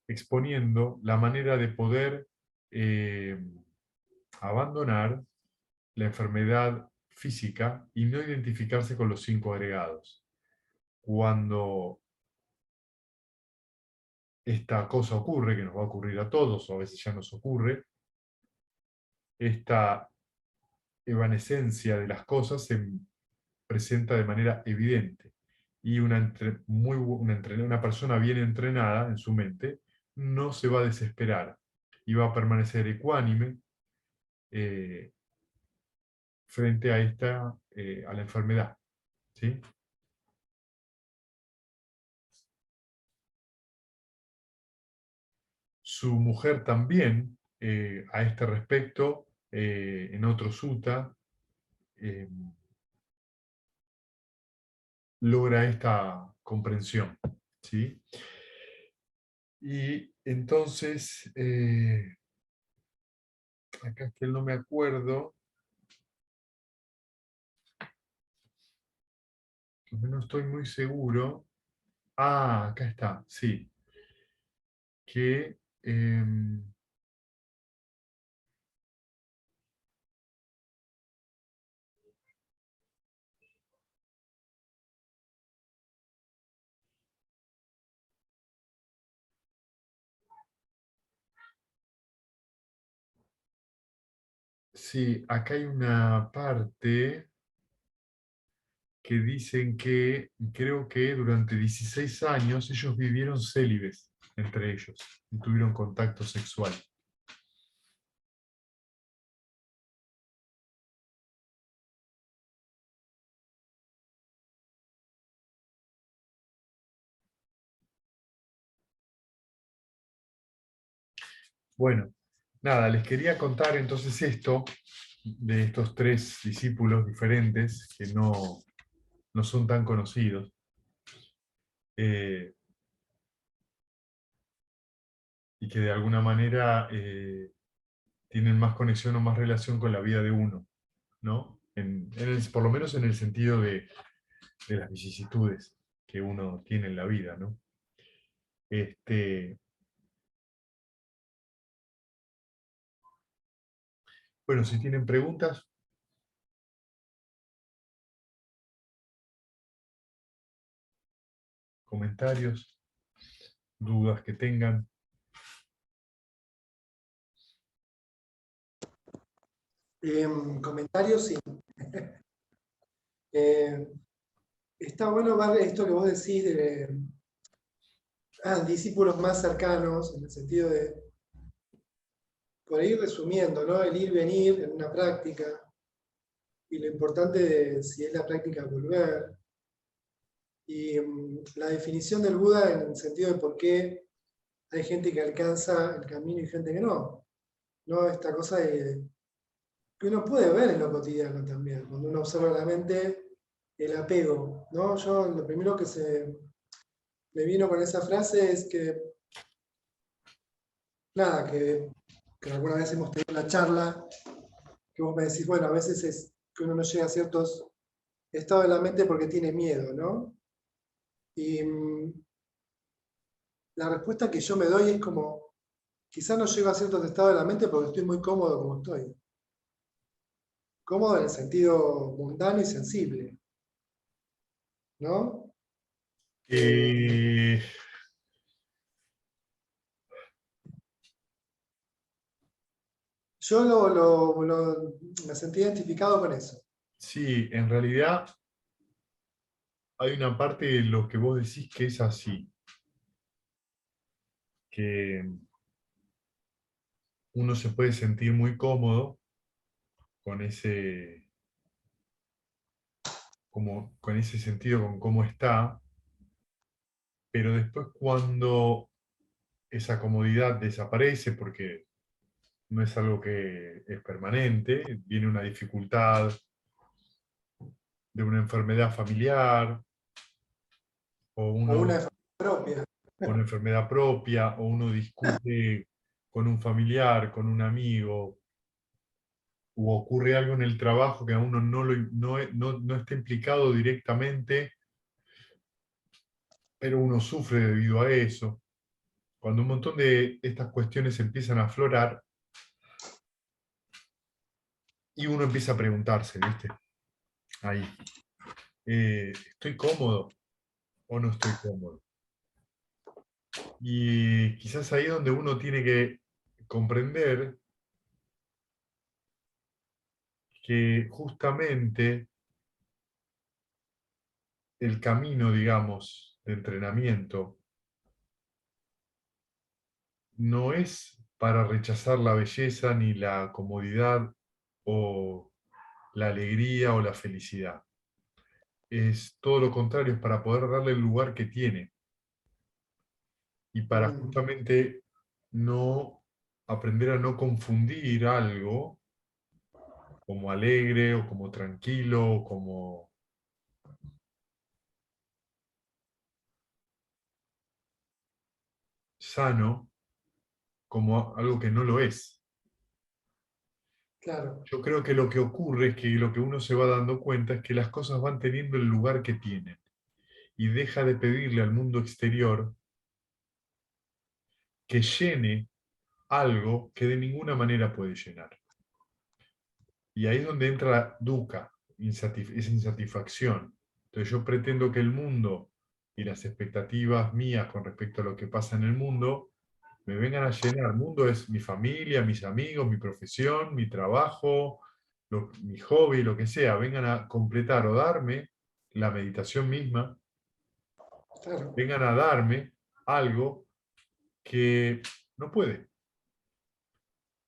exponiendo la manera de poder abandonar la enfermedad física y no identificarse con los 5 agregados. Cuando esta cosa ocurre, que nos va a ocurrir a todos, o a veces ya nos ocurre, esta evanescencia de las cosas se presenta de manera evidente. Y una persona bien entrenada en su mente no se va a desesperar y va a permanecer ecuánime frente a la enfermedad. ¿Sí? Su mujer también, a este respecto, en otro sutta, logra esta comprensión. ¿Sí? Y entonces, acá es que no me acuerdo, no estoy muy seguro. Acá está, sí. Que sí, acá hay una parte que dicen que creo que durante 16 años ellos vivieron célibes entre ellos, y tuvieron contacto sexual. Bueno, nada, les quería contar entonces esto de estos 3 discípulos diferentes que no son tan conocidos. Y que de alguna manera tienen más conexión o más relación con la vida de uno, ¿no? Por lo menos en el sentido de las vicisitudes que uno tiene en la vida, ¿no? Bueno, si tienen preguntas. Comentarios, dudas que tengan. Comentarios, sí. Está bueno ver esto que vos decís de discípulos más cercanos, en el sentido de, por ir resumiendo, ¿no? El ir, venir en una práctica, y lo importante de si es la práctica volver, y la definición del Buda en el sentido de por qué hay gente que alcanza el camino y gente que no. ¿No? Esta cosa que uno puede ver en lo cotidiano también, cuando uno observa la mente, el apego, ¿no? Yo lo primero que se me vino con esa frase es que, nada, que alguna vez hemos tenido una charla, que vos me decís, bueno, a veces es que uno no llega a ciertos estados de la mente porque tiene miedo, ¿no? Y la respuesta que yo me doy es como, quizás no llego a ciertos estados de la mente porque estoy muy cómodo como estoy. Cómodo en el sentido mundano y sensible, ¿no? Eh, Yo me sentí identificado con eso. sí, en realidad hay una parte de lo que vos decís que es así. Que uno se puede sentir muy cómodo con con ese sentido, con cómo está, pero después cuando esa comodidad desaparece, porque no es algo que es permanente, viene una dificultad de una enfermedad familiar, o O uno, una enfermedad propia. o una enfermedad propia, o uno discute con un familiar, con un amigo, o ocurre algo en el trabajo que a uno no está implicado directamente, pero uno sufre debido a eso. Cuando un montón de estas cuestiones empiezan a aflorar y uno empieza a preguntarse, ¿viste? Ahí, ¿estoy cómodo o no estoy cómodo? Y quizás ahí es donde uno tiene que comprender que justamente el camino, digamos, de entrenamiento no es para rechazar la belleza ni la comodidad o la alegría o la felicidad. Es todo lo contrario, es para poder darle el lugar que tiene y para justamente no aprender a no confundir algo como alegre o como tranquilo o como sano como algo que no lo es. Claro, Yo creo que lo que ocurre es que lo que uno se va dando cuenta es que las cosas van teniendo el lugar que tienen y deja de pedirle al mundo exterior que llene algo que de ninguna manera puede llenar. Y ahí es donde entra dukkha, esa insatisfacción. Entonces yo pretendo que el mundo y las expectativas mías con respecto a lo que pasa en el mundo me vengan a llenar. El mundo es mi familia, mis amigos, mi profesión, mi trabajo, mi hobby, lo que sea. Vengan a completar o darme la meditación misma, claro, vengan a darme algo que no puede.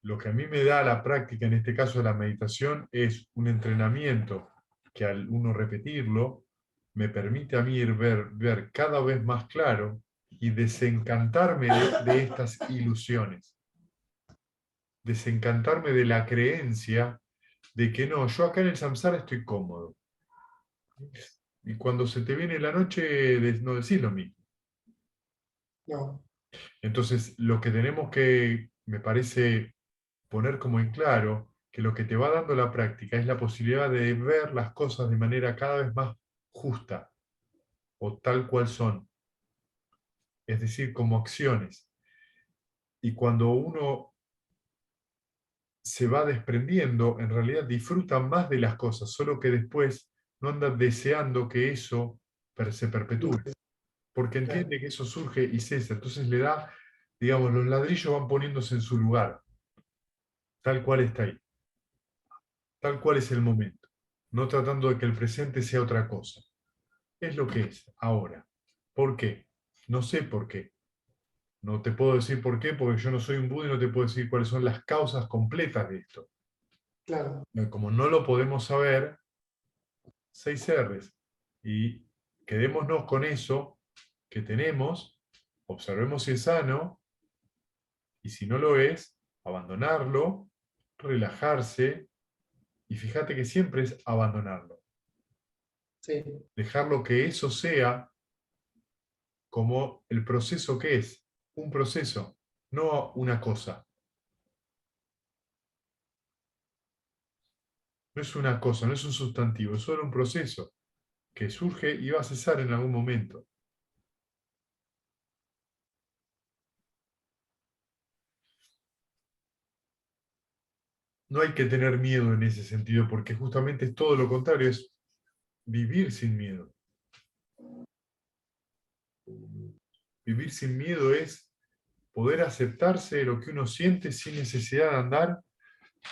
Lo que a mí me da la práctica, en este caso de la meditación, es un entrenamiento que al uno repetirlo, me permite a mí ver cada vez más claro y desencantarme de estas ilusiones. Desencantarme de la creencia de que no, yo acá en el samsara estoy cómodo. Y cuando se te viene la noche, no decís lo mismo. no, Entonces, lo que tenemos que, me parece, poner como en claro, que lo que te va dando la práctica es la posibilidad de ver las cosas de manera cada vez más justa o tal cual son, es decir, como acciones. Y cuando uno se va desprendiendo, en realidad disfruta más de las cosas, solo que después no anda deseando que eso se perpetúe, porque entiende que eso surge y cesa, entonces le da, digamos, los ladrillos van poniéndose en su lugar, tal cual está ahí, tal cual es el momento, no tratando de que el presente sea otra cosa. Es lo que es ahora. ¿Por qué? No sé por qué. No te puedo decir por qué, porque yo no soy un Buda y no te puedo decir cuáles son las causas completas de esto. Claro, Como no lo podemos saber, 6 R's. Y quedémonos con eso que tenemos, observemos si es sano, y si no lo es, abandonarlo, relajarse, y fíjate que siempre es abandonarlo. sí, Dejarlo que eso sea como el proceso que es, un proceso, no una cosa. No es una cosa, no es un sustantivo, es solo un proceso que surge y va a cesar en algún momento. No hay que tener miedo en ese sentido, porque justamente es todo lo contrario, es vivir sin miedo. Vivir sin miedo es poder aceptarse de lo que uno siente sin necesidad de andar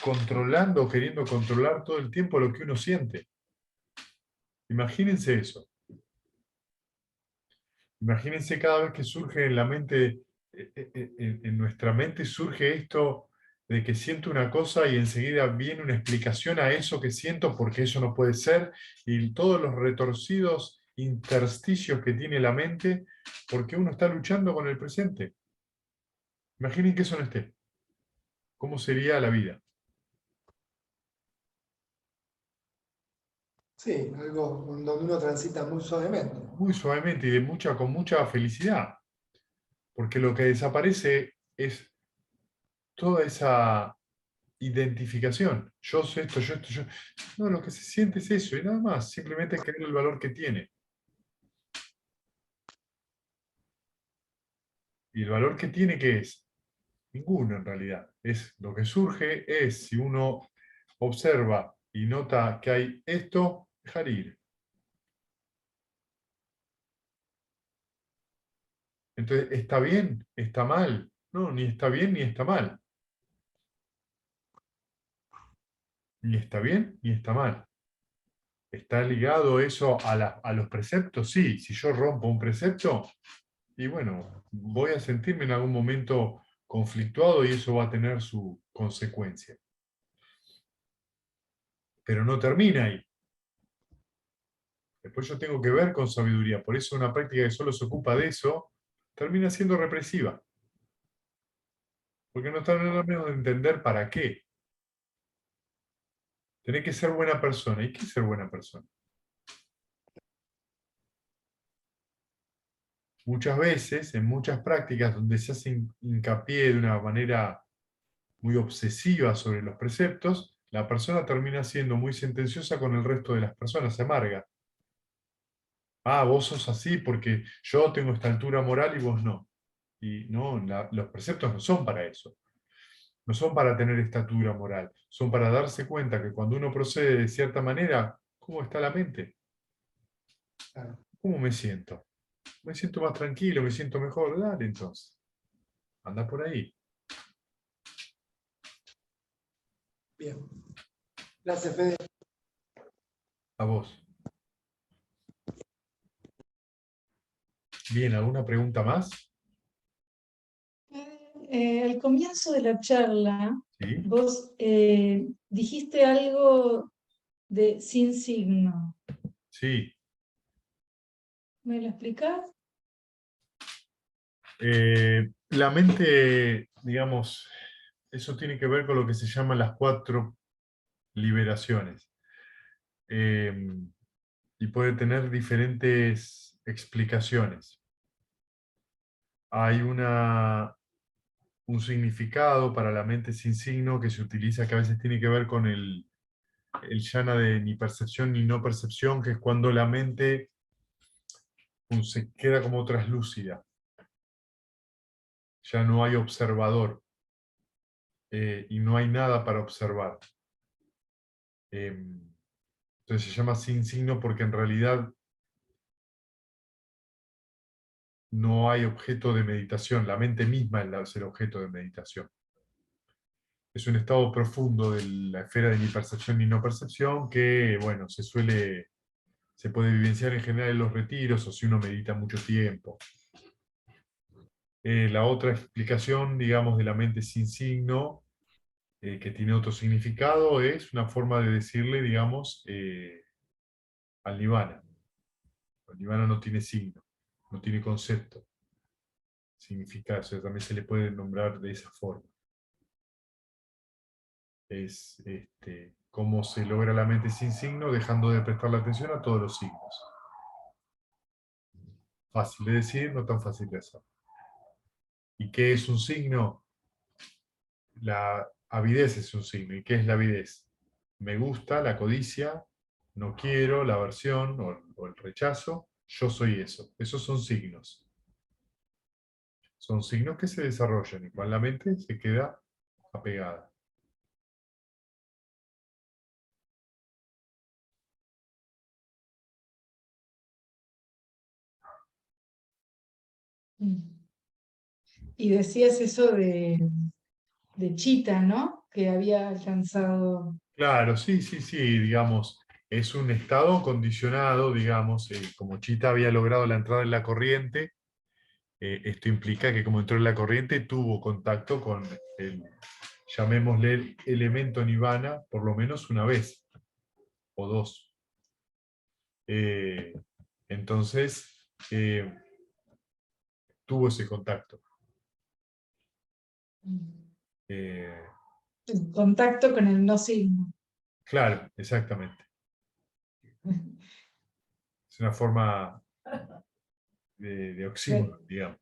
controlando o queriendo controlar todo el tiempo lo que uno siente. Imagínense eso. Imagínense cada vez que surge en la mente, en nuestra mente surge esto de que siento una cosa y enseguida viene una explicación a eso que siento porque eso no puede ser, y todos los retorcidos intersticios que tiene la mente porque uno está luchando con el presente. Imaginen que eso no esté. ¿Cómo sería la vida? sí, algo donde uno transita muy suavemente. Muy suavemente y con mucha felicidad. Porque lo que desaparece es toda esa identificación. Yo sé esto, yo esto, yo. No, lo que se siente es eso y nada más. Simplemente creer el valor que tiene. ¿Y el valor que tiene qué es? Ninguno en realidad. Es lo que surge es si uno observa y nota que hay esto, dejar ir. Entonces, ¿está bien? ¿Está mal? No, ni está bien ni está mal. Ni está bien ni está mal. ¿Está ligado eso a los preceptos? Sí, si yo rompo un precepto, y bueno, voy a sentirme en algún momento conflictuado y eso va a tener su consecuencia. Pero no termina ahí. Después yo tengo que ver con sabiduría. Por eso una práctica que solo se ocupa de eso termina siendo represiva. Porque no está nada menos de entender para qué. Tenés que ser buena persona. ¿Y qué es ser buena persona? Muchas veces, en muchas prácticas donde se hace hincapié de una manera muy obsesiva sobre los preceptos, la persona termina siendo muy sentenciosa con el resto de las personas, se amarga. Ah, vos sos así porque yo tengo esta altura moral y vos no. Y no, los preceptos no son para eso. No son para tener estatura moral. Son para darse cuenta que cuando uno procede de cierta manera, ¿cómo está la mente? Claro. ¿Cómo me siento? Me siento más tranquilo, me siento mejor. Dale entonces. Anda por ahí. Bien. Gracias, Fede. A vos. Bien, ¿alguna pregunta más? Al comienzo de la charla, Sí. vos dijiste algo de sin signo. Sí. ¿Me lo explicás? La mente, digamos, eso tiene que ver con lo que se llaman las 4 liberaciones. Y puede tener diferentes explicaciones. Hay un significado para la mente sin signo que se utiliza, que a veces tiene que ver con el jhana de ni percepción ni no percepción, que es cuando la mente se queda como traslúcida. Ya no hay observador. y no hay nada para observar. Entonces se llama sin signo porque en realidad no hay objeto de meditación, la mente misma es el objeto de meditación. Es un estado profundo de la esfera de ni percepción ni no percepción que, bueno, se puede vivenciar en general en los retiros o si uno medita mucho tiempo. La otra explicación, digamos, de la mente sin signo, que tiene otro significado, es una forma de decirle, digamos, al nirvana. El nirvana no tiene signo, no tiene concepto. Significa eso, también se le puede nombrar de esa forma. Es cómo se logra la mente sin signo, dejando de prestarle atención a todos los signos. Fácil de decir, no tan fácil de hacer. ¿Y qué es un signo? La avidez es un signo. ¿Y qué es la avidez? Me gusta, la codicia, no quiero, la aversión o el rechazo, yo soy eso. Esos son signos. Son signos que se desarrollan y cuando la mente se queda apegada. Y decías eso de Chita, ¿no? Que había alcanzado. Claro, sí, sí, sí, digamos, es un estado condicionado, digamos, como Chita había logrado la entrada en la corriente, esto implica que como entró en la corriente tuvo contacto con el, llamémosle, el elemento nirvana por lo menos una vez o dos. Entonces, tuvo ese contacto. Eh, En contacto con el no signo. claro, exactamente. Es una forma de oxímoron, digamos,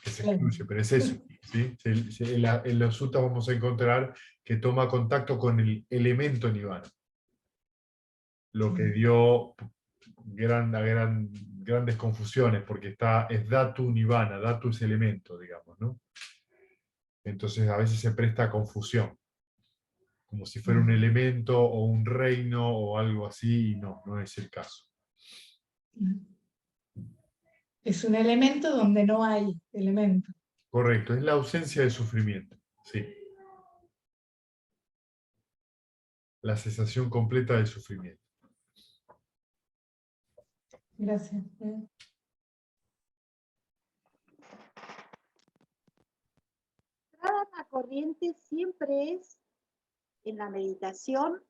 que se excluye, pero es eso. ¿Sí? En los suttas vamos a encontrar que toma contacto con el elemento nirvana, lo que dio grandes confusiones, porque es dhatu nirvana, dhatu es elemento, digamos, ¿no? Entonces a veces se presta a confusión, como si fuera un elemento o un reino o algo así, y no, no es el caso. Es un elemento donde no hay elemento. Correcto, es la ausencia de sufrimiento, sí. La cesación completa del sufrimiento. Gracias. La corriente siempre es en la meditación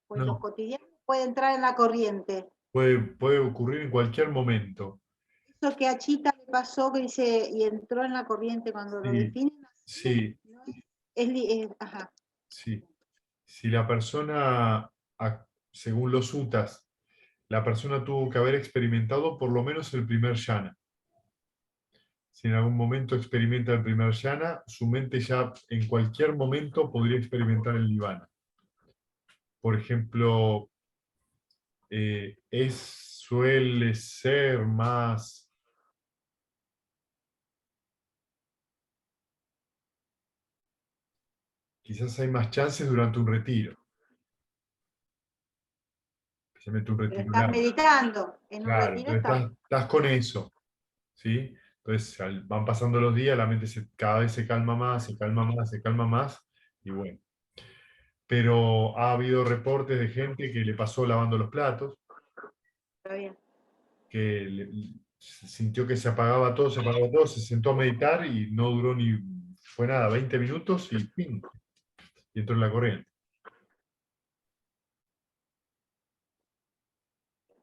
o en lo No, cotidiano puede entrar en la corriente. puede ocurrir en cualquier momento. Eso que a Chita le pasó que dice y entró en la corriente cuando lo Sí, definen así, sí, no ajá. sí. Si la persona, según los suttas, la persona tuvo que haber experimentado por lo menos el primer jhana. Si en algún momento experimenta el primer jhana, su mente ya en cualquier momento podría experimentar el nirvana. Por ejemplo, suele ser más... Quizás hay más chances durante un retiro. Especialmente un Pero retiro estás largo. meditando, en un Claro, retiro entonces estás. estás con eso. ¿Sí? Entonces van pasando los días, la mente cada vez se calma más, se calma más, se calma más, y bueno. Pero ha habido reportes de gente que le pasó lavando los platos, Está bien. que sintió que se apagaba todo, se sentó a meditar y no duró ni, fue nada, 20 minutos y ¡pim! Y entró en la corriente.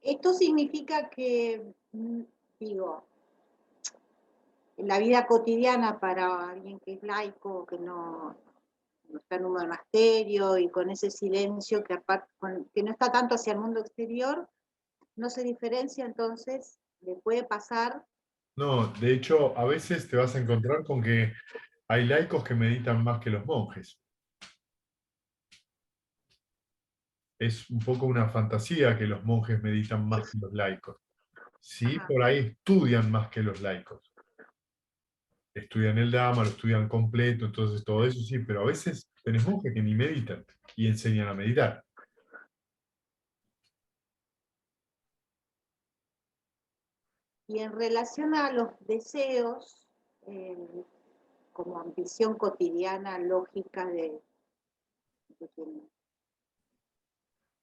Esto significa que, digo, en la vida cotidiana para alguien que es laico, que no está en un monasterio y con ese silencio que, que no está tanto hacia el mundo exterior, no se diferencia, entonces le puede pasar. No, de hecho, a veces te vas a encontrar con que hay laicos que meditan más que los monjes. Es un poco una fantasía que los monjes meditan más que los laicos. Sí, Ajá. por ahí estudian más que los laicos. estudian el Dhamma, lo estudian completo, entonces todo eso sí, pero a veces tenés monjes que ni meditan y enseñan a meditar. Y en relación a los deseos, como ambición cotidiana, lógica de quien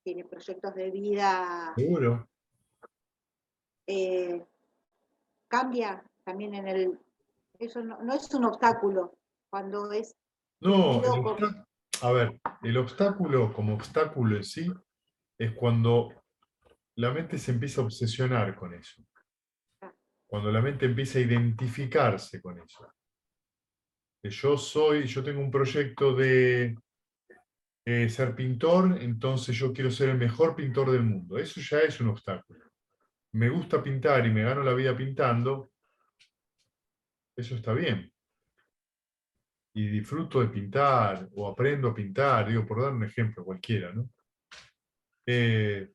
tiene proyectos de vida, Seguro. cambia también en el... Eso no es un obstáculo, cuando es No, sentido a ver, el obstáculo como obstáculo en sí es cuando la mente se empieza a obsesionar con eso. Cuando la mente empieza a identificarse con eso. Que yo tengo un proyecto de ser pintor, entonces yo quiero ser el mejor pintor del mundo. Eso ya es un obstáculo. Me gusta pintar y me gano la vida pintando, eso está bien. Y disfruto de pintar o aprendo a pintar, digo, por dar un ejemplo cualquiera, ¿no? El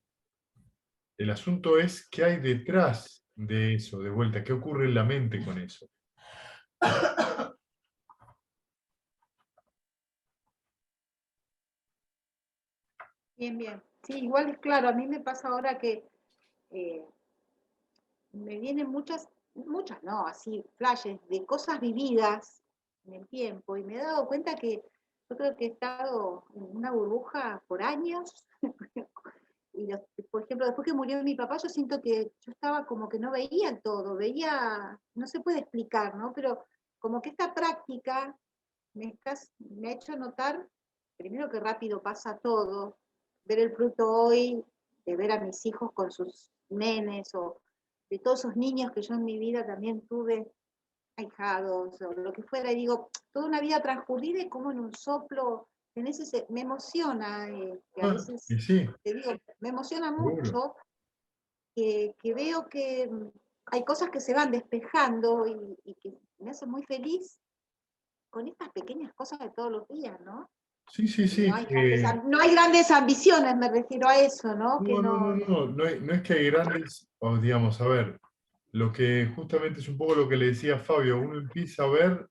asunto es qué hay detrás de eso, de vuelta, qué ocurre en la mente con eso. bien, bien. Sí, igual es claro, a mí me pasa ahora que me vienen muchas no, así, flashes de cosas vividas en el tiempo, y me he dado cuenta que yo creo que he estado en una burbuja por años, y por ejemplo, después que murió mi papá, yo siento que yo estaba como que no veía todo, veía, no se puede explicar, ¿no? Pero como que esta práctica me ha hecho notar, primero que rápido pasa todo, ver el fruto hoy, de ver a mis hijos con sus nenes, o de todos esos niños que yo en mi vida también tuve, ahijados, o lo que fuera, y digo, toda una vida transcurrida y como en un soplo, me emociona, que a veces, Y sí, te digo, me emociona seguro. mucho, que veo que hay cosas que se van despejando y que me hace muy feliz con estas pequeñas cosas de todos los días, ¿no? Sí, sí, Y sí. no hay grandes ambiciones, me refiero a eso, ¿no? Que No, no, no, no, no, no es que hay grandes, o digamos, a ver, lo que justamente es un poco lo que le decía Fabio, uno empieza a ver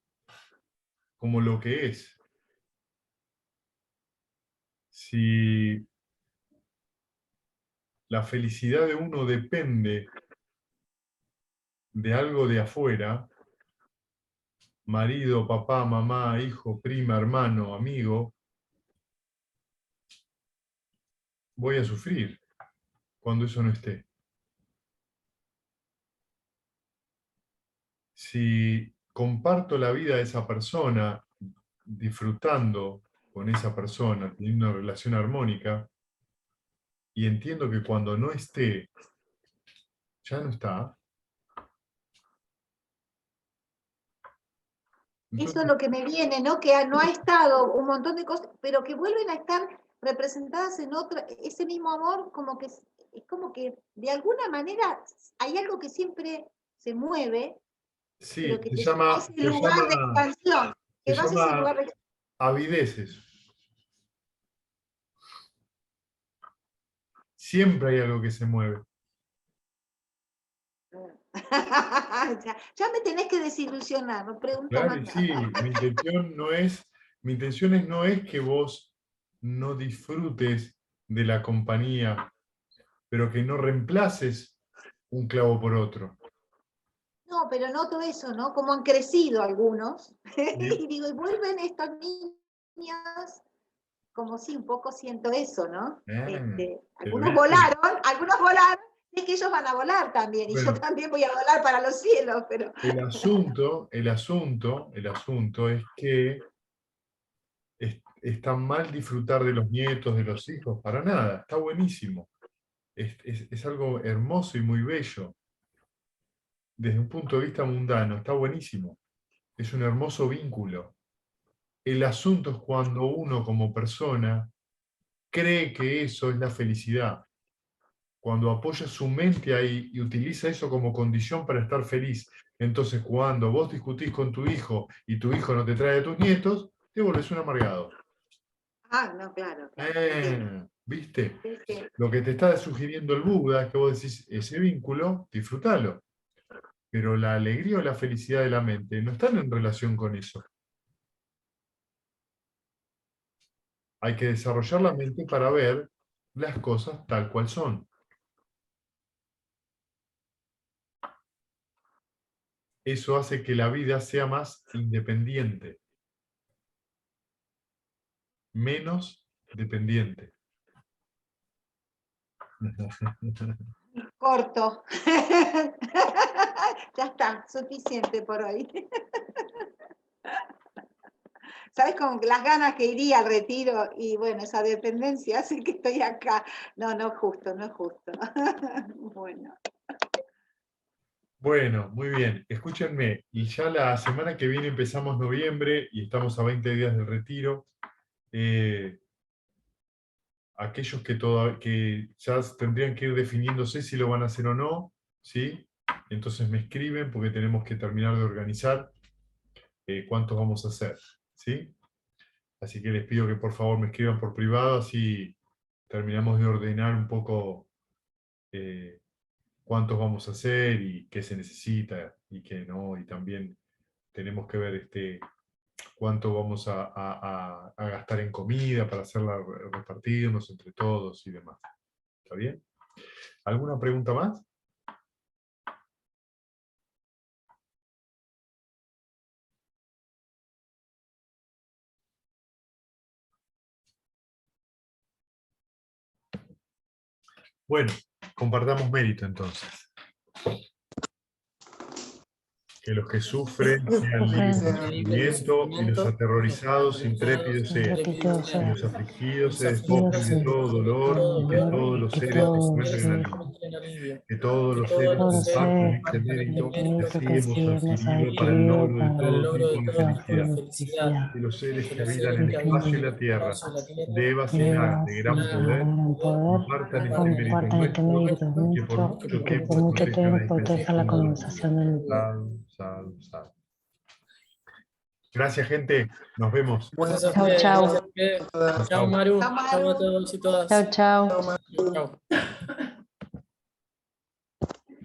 como lo que es. Si la felicidad de uno depende de algo de afuera, marido, papá, mamá, hijo, prima, hermano, amigo, voy a sufrir cuando eso no esté. Si comparto la vida de esa persona, disfrutando con esa persona, teniendo una relación armónica, y entiendo que cuando no esté, ya no está. eso es Entonces, lo que me viene, ¿no? Que no ha estado un montón de cosas, pero que vuelven a estar representadas en otra, ese mismo amor, como que es como que de alguna manera hay algo que siempre se mueve, pero sí, que te lleva a ese se lugar de llama, expansión, se que vas a ese llama lugar de avideces. Siempre hay algo que se mueve. ya me tenés que desilusionar, no pregunto Claro, más y nada. sí, mi intención no es que vos no disfrutes de la compañía, pero que no reemplaces un clavo por otro. No, pero noto eso, ¿no? Como han crecido algunos. ¿Sí? Y digo, y vuelven estos niños, como si un poco siento eso, ¿no? Ah, pero Algunos volaron, y es que ellos van a volar también, y yo bueno, también voy a volar para los cielos, pero... el asunto es que está mal disfrutar de los nietos, de los hijos, para nada, está buenísimo. Es algo hermoso y muy bello. Desde un punto de vista mundano, está buenísimo. Es un hermoso vínculo. El asunto es cuando uno como persona cree que eso es la felicidad. Cuando apoya su mente ahí y utiliza eso como condición para estar feliz. Entonces, cuando vos discutís con tu hijo y tu hijo no te trae a tus nietos, te volvés un amargado. Ah, no, claro, entiendo. ¿Viste? Sí, sí. Lo que te está sugiriendo el Buda es que vos decís, ese vínculo, disfrútalo. pero la alegría o la felicidad de la mente no están en relación con eso. Hay que desarrollar la mente para ver las cosas tal cual son. Eso hace que la vida sea más independiente, menos dependiente. Corto. Ya está, suficiente por hoy. ¿Sabes? Con las ganas que iría al retiro y bueno, esa dependencia hace que estoy acá. No, no es justo, no es justo. Bueno. Bueno, muy bien. Escúchenme, y ya la semana que viene empezamos noviembre y estamos a 20 días del retiro. Aquellos que ya tendrían que ir definiéndose si lo van a hacer o no, ¿sí? Entonces me escriben porque tenemos que terminar de organizar cuántos vamos a hacer, ¿sí? Así que les pido que por favor me escriban por privado, así terminamos de ordenar un poco cuántos vamos a hacer y qué se necesita y qué no, y también tenemos que ver cuánto vamos a gastar en comida para hacerla repartirnos entre todos y demás. ¿Está bien? ¿Alguna pregunta más? Bueno, compartamos mérito entonces. Que los que sufren sean libres de sufrimiento y los aterrorizados intrépidos sean. Y los afligidos se despojen de todo dolor y que todos los seres encuentren alivio. Que todos los seres compartan este mérito que así hemos adquirido para el logro de todo tipo de felicidad. Que los seres que habitan el espacio y la tierra, devas y nagas de gran poder, compartan este mérito nuestro y que por mucho tiempo protejan la conversación del día. Salud, salud. Gracias, gente. Nos vemos. Chao, chao. Chao, Chao, Maru. Chao a todos y todas. Chao, chao. Chao.